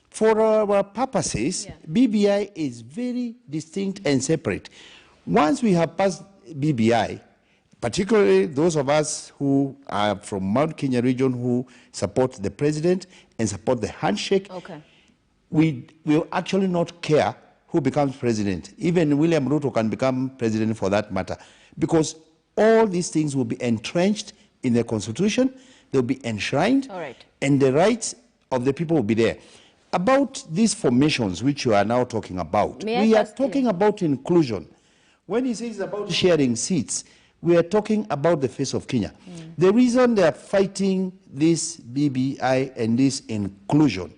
For our purposes, BBI is very distinct and separate. Once we have passed BBI, particularly those of us who are from Mount Kenya region who support the president and support the handshake, we will actually not care who becomes president. Even William Ruto can become president for that matter, because all these things will be entrenched in the constitution, they'll be enshrined, and the rights of the people will be there. About these formations which you are now talking about, we are talking about inclusion. When he says about sharing seats, we are talking about the face of Kenya. The reason they are fighting this BBI and this inclusion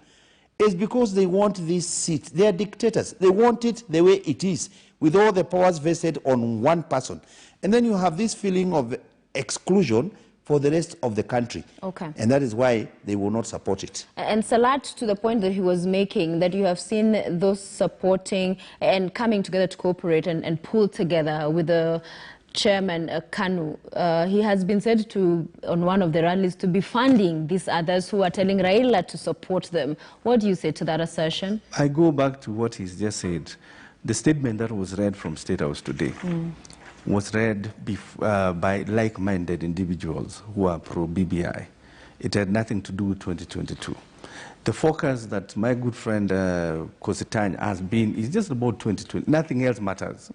is because they want this seat. They are dictators. They want it the way it is, with all the powers vested on one person. And then you have this feeling of exclusion for the rest of the country. And that is why they will not support it. And Salat, to the point that he was making, that you have seen those supporting and coming together to cooperate and pull together with the Chairman Kanu, he has been said to, on one of the rallies, to be funding these others who are telling Raila to support them. What do you say to that assertion? I go back to what he's just said. The statement that was read from State House today was read by like-minded individuals who are pro-BBI. It had nothing to do with 2022. The focus that my good friend Kositany has been is just about 2020. Nothing else matters.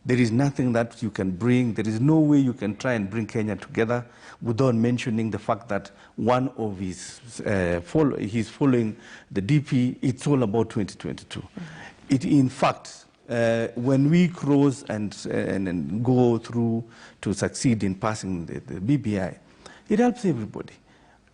There is nothing that you can bring. There is no way you can try and bring Kenya together without mentioning the fact that one of his he's following the DP. It's all about 2022. In fact, when we cross and go through to succeed in passing the BBI, it helps everybody.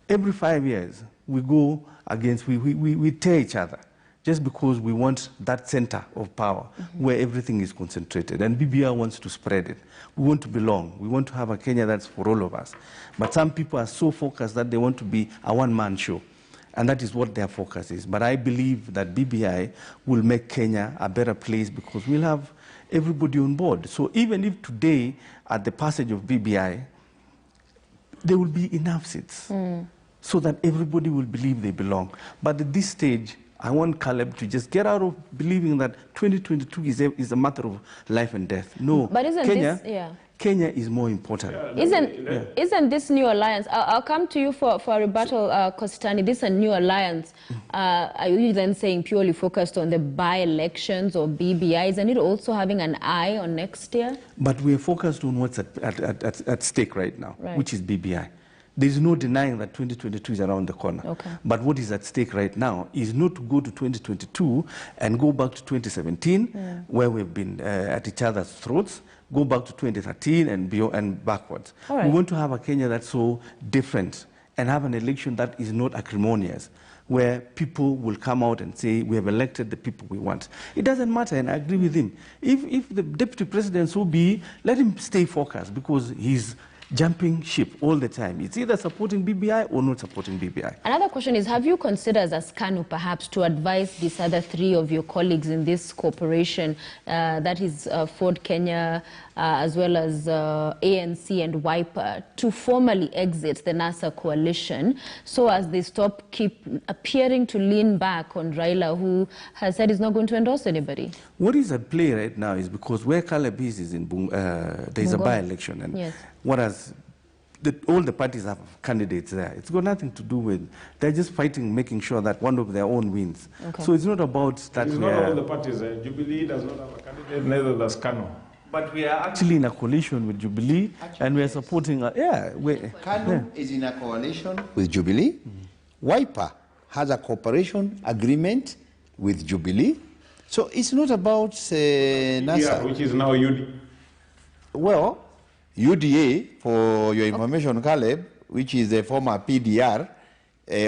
Every 5 years, we go against, we tear each other, just because we want that center of power where everything is concentrated. And BBI wants to spread it. We want to belong. We want to have a Kenya that's for all of us. But some people are so focused that they want to be a one-man show. And that is what their focus is. But I believe that BBI will make Kenya a better place because we'll have everybody on board. So even if today, at the passage of BBI, there will be enough seats so that everybody will believe they belong. But at this stage, I want Caleb to just get out of believing that 2022 is a matter of life and death. No, but isn't Kenya is more important. Isn't this new alliance? I'll come to you for a rebuttal, Kositany. This is a new alliance. Are you then saying purely focused on the by-elections or BBI? Isn't it also having an eye on next year? But we're focused on what's at stake right now, which is BBI. There's no denying that 2022 is around the corner. Okay. But what is at stake right now is not to go to 2022 and go back to 2017, where we've been at each other's throats, go back to 2013 and backwards. All right. We want to have a Kenya that's so different and have an election that is not acrimonious, where people will come out and say, we have elected the people we want. It doesn't matter, and I agree with him. If the deputy president so be, let him stay focused, because he's jumping ship all the time. It's either supporting BBI or not supporting BBI. Another question is, have you considered as KANU perhaps to advise these other three of your colleagues in this corporation, that is Ford Kenya, as well as ANC and Wiper, to formally exit the NASA coalition so as they keep appearing to lean back on Raila, who has said he's not going to endorse anybody? What is at play right now is because where Caleb is in there's a by-election, and yes. Whereas all the parties have candidates there. It's got nothing to do with, they're just fighting, making sure that one of their own wins. Okay. So it's not about that. It's not all the parties. Jubilee does not have a candidate, neither does KANU. But we are actually in a coalition with Jubilee, and we are supporting, KANU is in a coalition with Jubilee. Wiper has a cooperation agreement with Jubilee. So it's not about NASA. Yeah, which is now UD. Well, UDA, for your information, Caleb, which is the former PDR,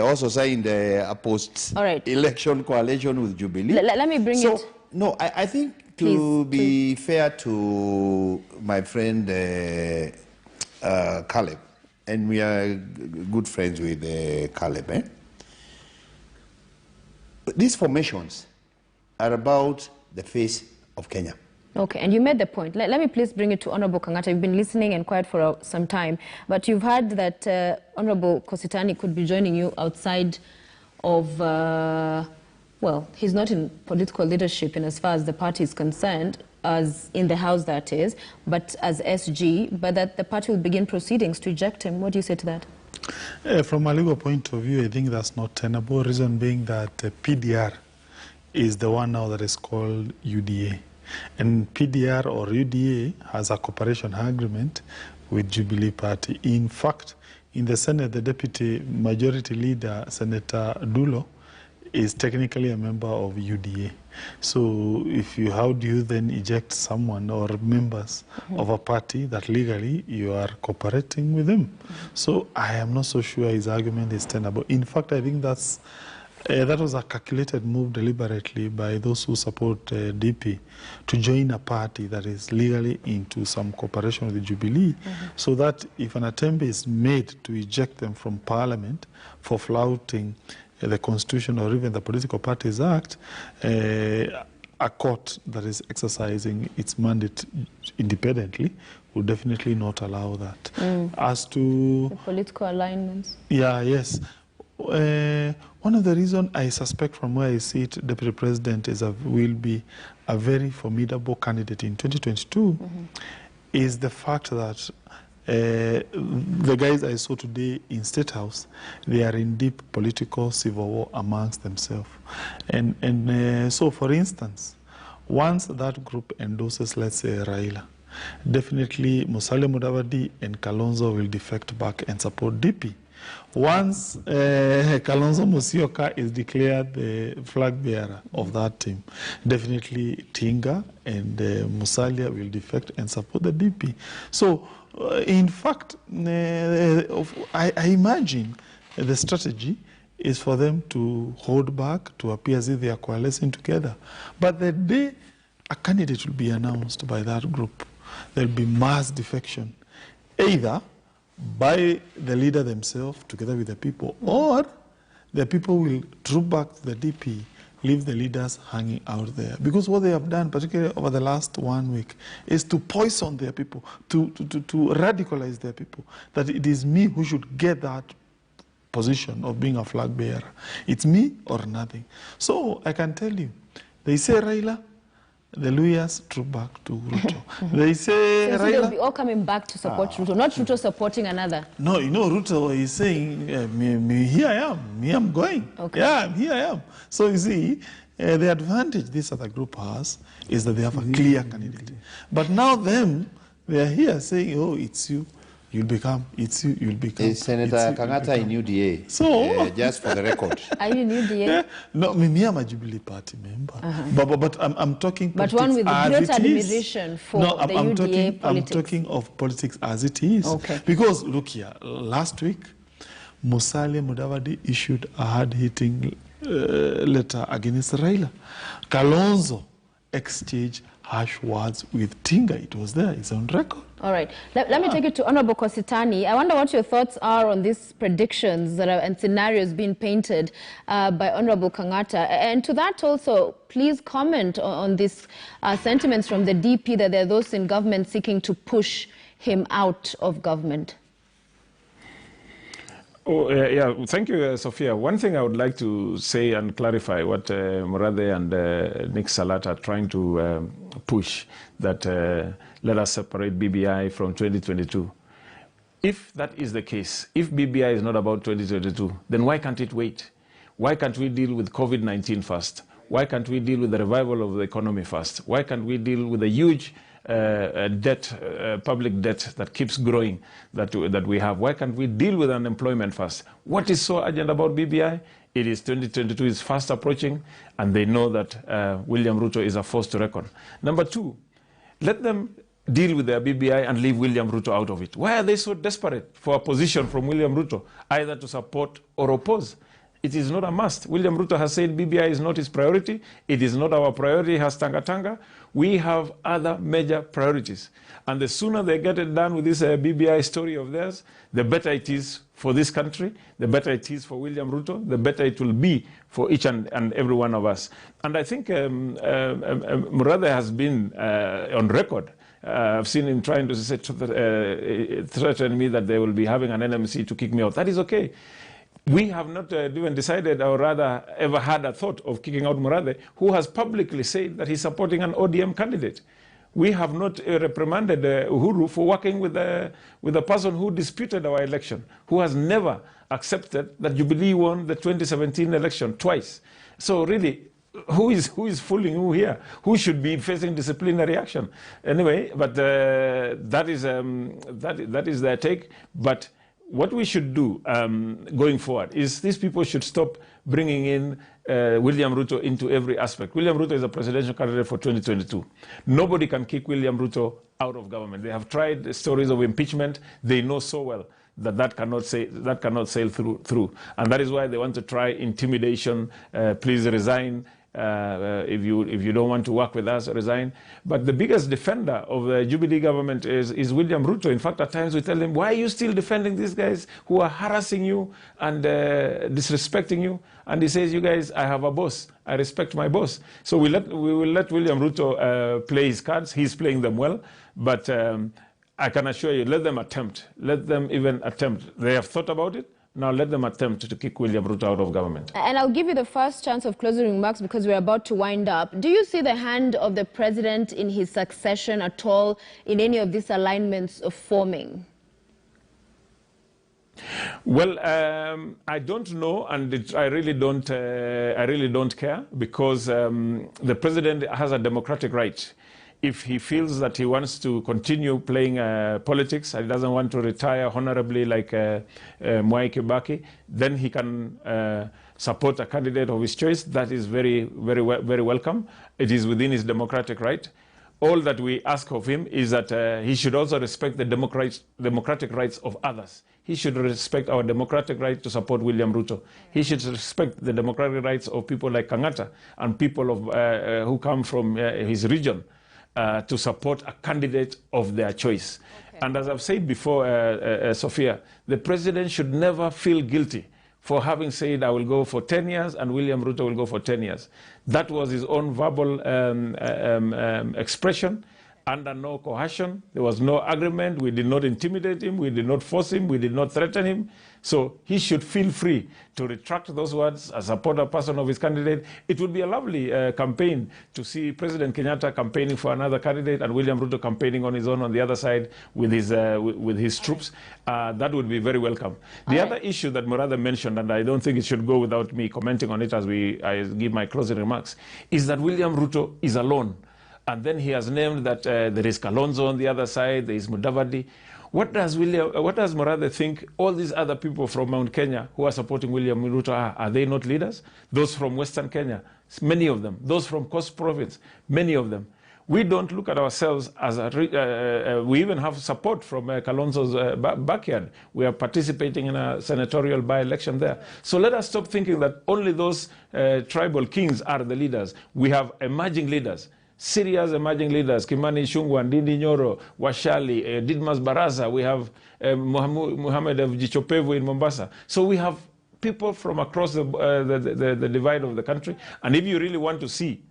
also signed a post-election coalition with Jubilee. Let me bring it. No, I think to be fair to my friend Caleb, and we are good friends with Caleb, these formations are about the face of Kenya. Okay, and you made the point. Let me please bring it to Honorable Kang'ata. You've been listening and quiet for some time, but you've heard that Honorable Kositany could be joining you outside of, well, he's not in political leadership in as far as the party is concerned, as in the House that is, but as SG, but that the party will begin proceedings to eject him. What do you say to that? From a legal point of view, I think that's not tenable, reason being that PDR is the one now that is called UDA. And PDR or UDA has a cooperation agreement with Jubilee Party. In fact, in the Senate, the Deputy Majority Leader, Senator Dulo, is technically a member of UDA. So how do you then eject someone or members of a party that legally you are cooperating with them? So I am not so sure his argument is tenable. In fact, I think that was a calculated move deliberately by those who support DP to join a party that is legally into some cooperation with the Jubilee, so that if an attempt is made to eject them from Parliament for flouting the Constitution or even the Political Parties Act, a court that is exercising its mandate independently will definitely not allow that. As to the political alignments. Yeah, yes. One of the reasons I suspect from where I see it, Deputy President will be a very formidable candidate in 2022 is the fact that the guys I saw today in State House, they are in deep political civil war amongst themselves. And so, for instance, once that group endorses, let's say, Raila, definitely Musalia Mudavadi and Kalonzo will defect back and support DP. Once Kalonzo Musyoka is declared the flag bearer of that team, definitely Tinga and Musalia will defect and support the DP. So, in fact, I imagine the strategy is for them to hold back, to appear as if they are coalescing together. But the day a candidate will be announced by that group, there will be mass defection, either by the leader themselves together with the people, or the people will troop back to the DP, leave the leaders hanging out there. Because what they have done, particularly over the last 1 week, is to poison their people, to radicalize their people, that it is me who should get that position of being a flag bearer. It's me or nothing. So I can tell you, they say Raila, the Luyas troop back to Ruto. They say so they'll be all coming back to support Ruto, not Ruto supporting another. No, you know, Ruto is saying, here I am, me I'm going. Okay. Yeah, here I am. So you see, the advantage this other group has is that they have a clear candidate. But now they are here saying, oh, it's you. you'll become Senator Kang'ata in UDA. So just for the record. Are you in UDA? Yeah, no, me I'm a Jubilee Party member. But I'm talking but politics one with as great it admiration is. for No, the I'm UDA politics. I'm talking of politics as it is. Okay. Because look here, last week, Musalia Mudavadi issued a hard-hitting letter against Raila. Kalonzo exchanged harsh words with Tinga. It was there. It's on record. All right. Let me take it to Honorable Kositany. I wonder what your thoughts are on these predictions that are, and scenarios being painted by Honorable Kang'ata. And to that also, please comment on these sentiments from the DP that there are those in government seeking to push him out of government. Oh, yeah, thank you, Sophia. One thing I would like to say and clarify what Murathe and Nick Salat are trying to push, that let us separate BBI from 2022. If that is the case, if BBI is not about 2022, then why can't it wait? Why can't we deal with COVID-19 first? Why can't we deal with the revival of the economy first? Why can't we deal with the huge public debt that keeps growing that we have? Why can't we deal with unemployment first? What is so urgent about BBI? It is 2022 is fast approaching, and they know that William Ruto is a force to reckon. Number two, let them deal with their BBI and leave William Ruto out of it. Why are they so desperate for a position from William Ruto, either to support or oppose? It is not a must. William Ruto has said BBI is not his priority. It is not our priority, has Tanga. We have other major priorities. And the sooner they get it done with this BBI story of theirs, the better it is for this country, the better it is for William Ruto, the better it will be for each and every one of us. And I think Murathe has been on record. I've seen him trying to threaten me that they will be having an NMC to kick me out. That is okay. We have not even decided, or rather ever had a thought of kicking out Murathe, who has publicly said that he's supporting an ODM candidate. We have not reprimanded Uhuru for working with a person who disputed our election, who has never accepted that Jubilee won the 2017 election twice. So really, who is fooling who here? Who should be facing disciplinary action? Anyway, but that is their take. But what we should do going forward is these people should stop bringing in William Ruto into every aspect. William Ruto is a presidential candidate for 2022. Nobody can kick William Ruto out of government. They have tried stories of impeachment. They know so well that cannot sail through. And that is why they want to try intimidation. Please resign. If you don't want to work with us, resign. But the biggest defender of the Jubilee government is William Ruto. In fact, at times we tell him, why are you still defending these guys who are harassing you and disrespecting you? And he says, you guys, I have a boss. I respect my boss. So we will let William Ruto play his cards. He's playing them well. But I can assure you, let them attempt. Let them even attempt. They have thought about it. Now let them attempt to kick William Ruto out of government. And I'll give you the first chance of closing remarks because we're about to wind up. Do you see the hand of the president in his succession at all in any of these alignments of forming? Well, I don't know, and I really don't care, because the president has a democratic right. If he feels that he wants to continue playing politics and he doesn't want to retire honorably like Mwai Kibaki, then he can support a candidate of his choice. That is very welcome. It is within his democratic right. All that we ask of him is that he should also respect the democratic rights of others. He should respect our democratic right to support William Ruto. He should respect the democratic rights of people like Kang'ata and people who come from his region. To support a candidate of their choice. Okay. And as I've said before, Sophia, the president should never feel guilty for having said, I will go for 10 years and William Ruto will go for 10 years. That was his own verbal expression, under no coercion. There was no agreement. We did not intimidate him. We did not force him. We did not threaten him. So he should feel free to retract those words, support a person of his candidate. It would be a lovely campaign to see President Kenyatta campaigning for another candidate and William Ruto campaigning on his own on the other side with his troops. That would be very welcome. The other issue that Murathe mentioned, and I don't think it should go without me commenting on it as I give my closing remarks, is that William Ruto is alone. And then he has named that there is Kalonzo on the other side, there is Mudavadi. What does Murathe think all these other people from Mount Kenya who are supporting William Ruto are? Are they not leaders? Those from Western Kenya, many of them. Those from Coast Province, many of them. We don't look at ourselves as we even have support from Kalonzo's backyard. We are participating in a senatorial by-election there. So let us stop thinking that only those tribal kings are the leaders. We have emerging leaders, serious emerging leaders, Kimani Ichung'wah, Ndindi Nyoro, Washali, Didmas Baraza. We have Mohamed Jichopevu in Mombasa. So we have people from across the divide of the country. And if you really want to see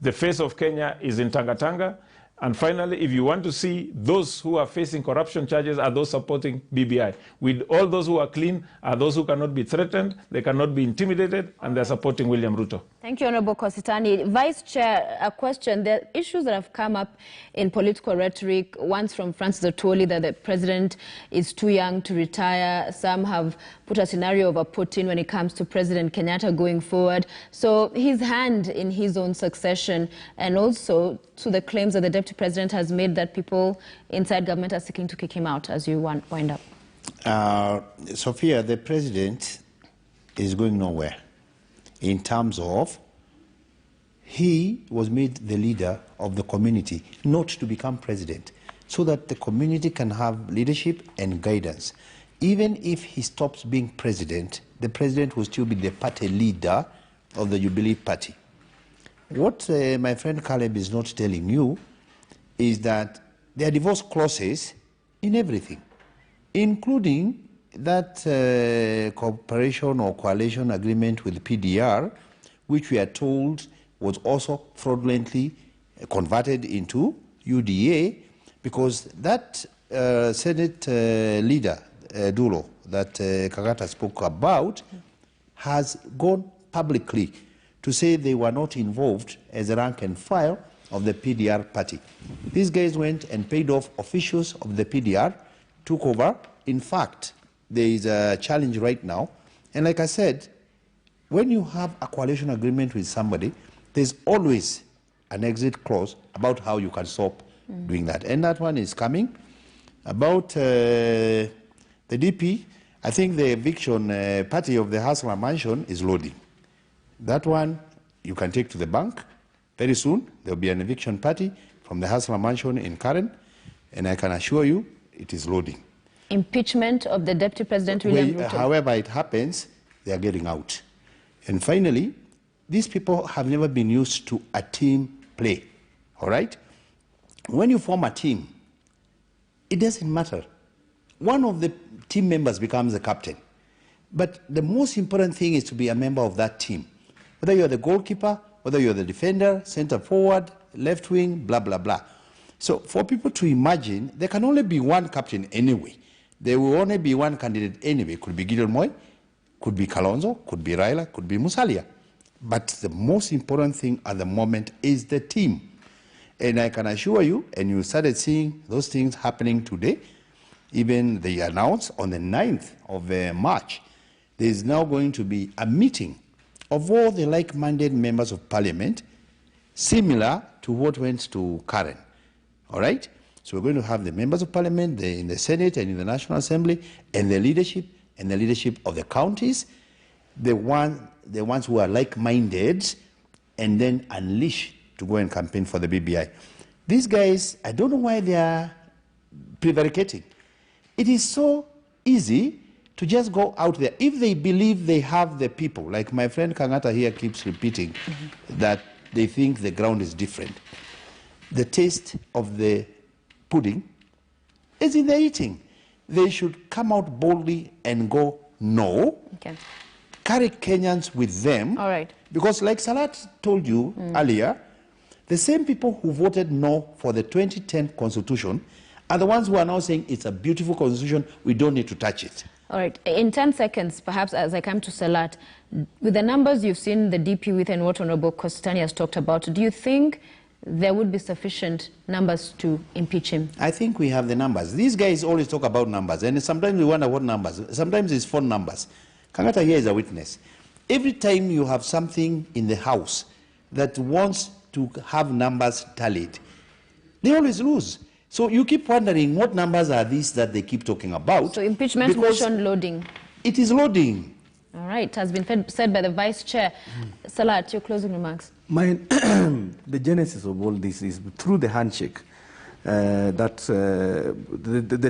the face of Kenya is in Tanga. And finally, if you want to see those who are facing corruption charges are those supporting BBI. With all those who are clean are those who cannot be threatened, they cannot be intimidated, and they're supporting William Ruto. Thank you, Honorable Kositany. Vice Chair, a question. The issues that have come up in political rhetoric, once from Francis Atwoli that the president is too young to retire. Some have put a scenario of a Putin when it comes to President Kenyatta going forward. So his hand in his own succession, and also to the claims that the Deputy President has made that people inside government are seeking to kick him out, as you wind up. Sophia, the President is going nowhere in terms of he was made the leader of the community, not to become president, so that the community can have leadership and guidance. Even if he stops being president, the president will still be the party leader of the Jubilee Party. What my friend Caleb is not telling you is that there are divorce clauses in everything, including that cooperation or coalition agreement with PDR, which we are told was also fraudulently converted into UDA, because that Senate leader, Dulo, that Kang'ata spoke about, has gone publicly to say they were not involved as a rank and file of the PDR party. These guys went and paid off officials of the PDR, took over. In fact, there is a challenge right now. And like I said, when you have a coalition agreement with somebody, there's always an exit clause about how you can stop doing that. And that one is coming. About the DP, I think the eviction party of the Hustler Mansion is loading. That one you can take to the bank. Very soon there will be an eviction party from the Hustler Mansion in Karen, and I can assure you it is loading. Impeachment of the Deputy President William Ruto. However it happens, they are getting out. And finally, these people have never been used to a team play, all right? When you form a team, it doesn't matter. One of the team members becomes the captain. But the most important thing is to be a member of that team. Whether you're the goalkeeper, whether you're the defender, center forward, left wing, blah, blah, blah. So for people to imagine, there can only be one captain anyway. There will only be one candidate anyway. Could be Gideon Moi, could be Kalonzo, could be Raila, could be Musalia. But the most important thing at the moment is the team. And I can assure you, and you started seeing those things happening today, even they announced on the 9th of March, there is now going to be a meeting of all the like-minded members of parliament, similar to what went to Karen. All right? So we're going to have the members of parliament in the Senate and in the National Assembly, and the leadership of the counties, the ones who are like-minded, and then unleash to go and campaign for the BBI. These guys, I don't know why they are prevaricating. It is so easy to just go out there. If they believe they have the people, like my friend Kang'ata here keeps repeating, that they think the ground is different. The taste of the pudding is in the eating. They should come out boldly and go, no. Okay. Carry Kenyans with them. All right. Because like Salat told you earlier, the same people who voted no for the 2010 constitution are the ones who are now saying it's a beautiful constitution, we don't need to touch it. All right. In 10 seconds, perhaps, as I come to Salat, with the numbers you've seen the DP with and what Honorable Kositany has talked about, do you think there would be sufficient numbers to impeach him? I think we have the numbers. These guys always talk about numbers, and sometimes we wonder what numbers. Sometimes it's phone numbers. Kang'ata here is a witness. Every time you have something in the House that wants to have numbers tallied, they always lose. So you keep wondering what numbers are these that they keep talking about. So impeachment motion loading. It is loading. All right, it has been said by the Vice Chair. Salat, your closing remarks. The genesis of all this is through the handshake, the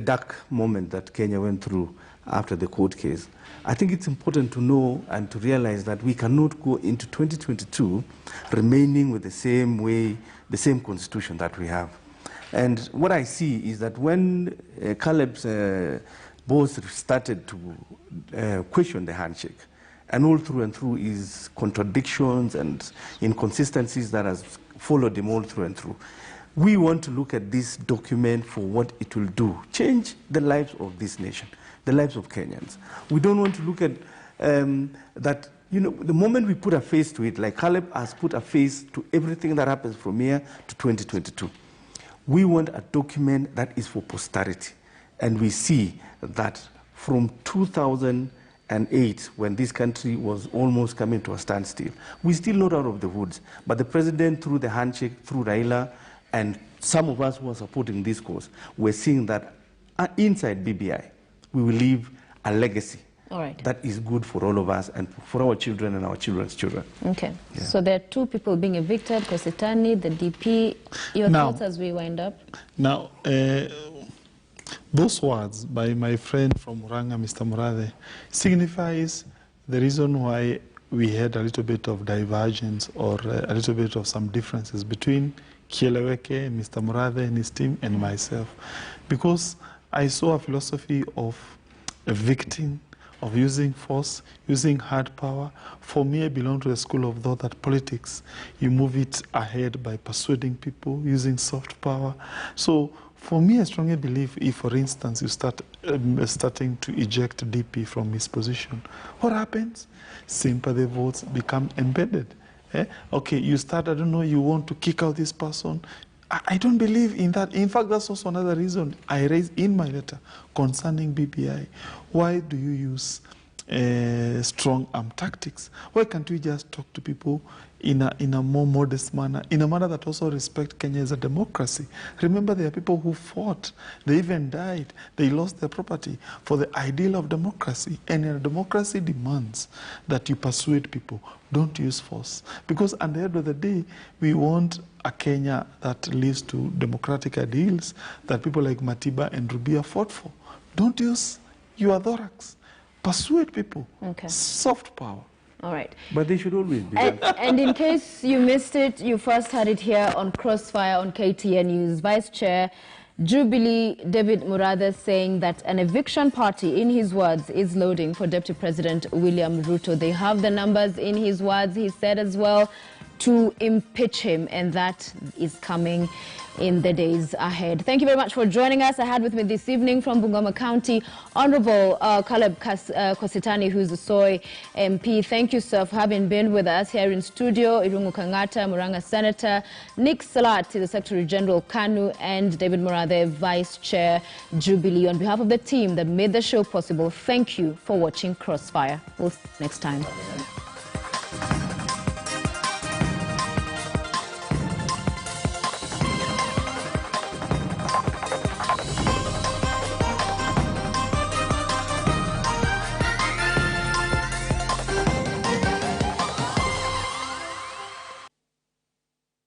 dark moment that Kenya went through after the court case. I think it's important to know and to realize that we cannot go into 2022 remaining with the same way, the same constitution that we have. And what I see is that when Caleb's boss started to question the handshake, and all through and through is contradictions and inconsistencies that has followed him all through and through. We want to look at this document for what it will do, change the lives of this nation, the lives of Kenyans. We don't want to look at that, you know, the moment we put a face to it, like Caleb has put a face to everything that happens from here to 2022. We want a document that is for posterity. And we see that from 2008, when this country was almost coming to a standstill, we're still not out of the woods. But the president, through the handshake, through Raila, and some of us who are supporting this cause, we're seeing that inside BBI, we will leave a legacy that is good for all of us and for our children and our children's children. Okay. Yeah. So there are two people being evicted, Kositany, the DP. Your thoughts as we wind up? Now, those words by my friend from Murang'a, Mr. Murathe, signifies the reason why we had a little bit of divergence or a little bit of some differences between Kieleweke, Mr. Murathe and his team, and myself. Because I saw a philosophy of evicting, of using force, using hard power. For me, I belong to the school of thought that politics, you move it ahead by persuading people, using soft power. So for me, I strongly believe if, for instance, you start starting to eject DP from his position, what happens? Sympathy votes become embedded. Okay, you start, I don't know, you want to kick out this person. I don't believe in that. In fact, that's also another reason I raised in my letter concerning BBI. Why do you use strong arm tactics? Why can't we just talk to people in a more modest manner, in a manner that also respects Kenya as a democracy? Remember, there are people who fought, they even died, they lost their property for the ideal of democracy. And a democracy demands that you persuade people, don't use force. Because at the end of the day, we want a Kenya that lives to democratic ideals that people like Matiba and Rubia fought for. Don't use your thorax. Persuade people. Okay. Soft power. All right. But they should always be. And in case you missed it, you first heard it here on Crossfire on KTN News. Vice Chair Jubilee David Murathe saying that an eviction party, in his words, is loading for Deputy President William Ruto. They have the numbers in his words, he said as well, to impeach him, and that is coming in the days ahead. Thank you very much for joining us. I had with me this evening from Bungoma County, Honorable Caleb Kositany, who's the Soy MP. Thank you, sir, for having been with us here in studio. Kositany Kang'ata, Murang'a Senator, Nick Salat, the Secretary General KANU, and David Murathe, Vice Chair Jubilee. On behalf of the team that made the show possible, thank you for watching Crossfire. We'll see you next time.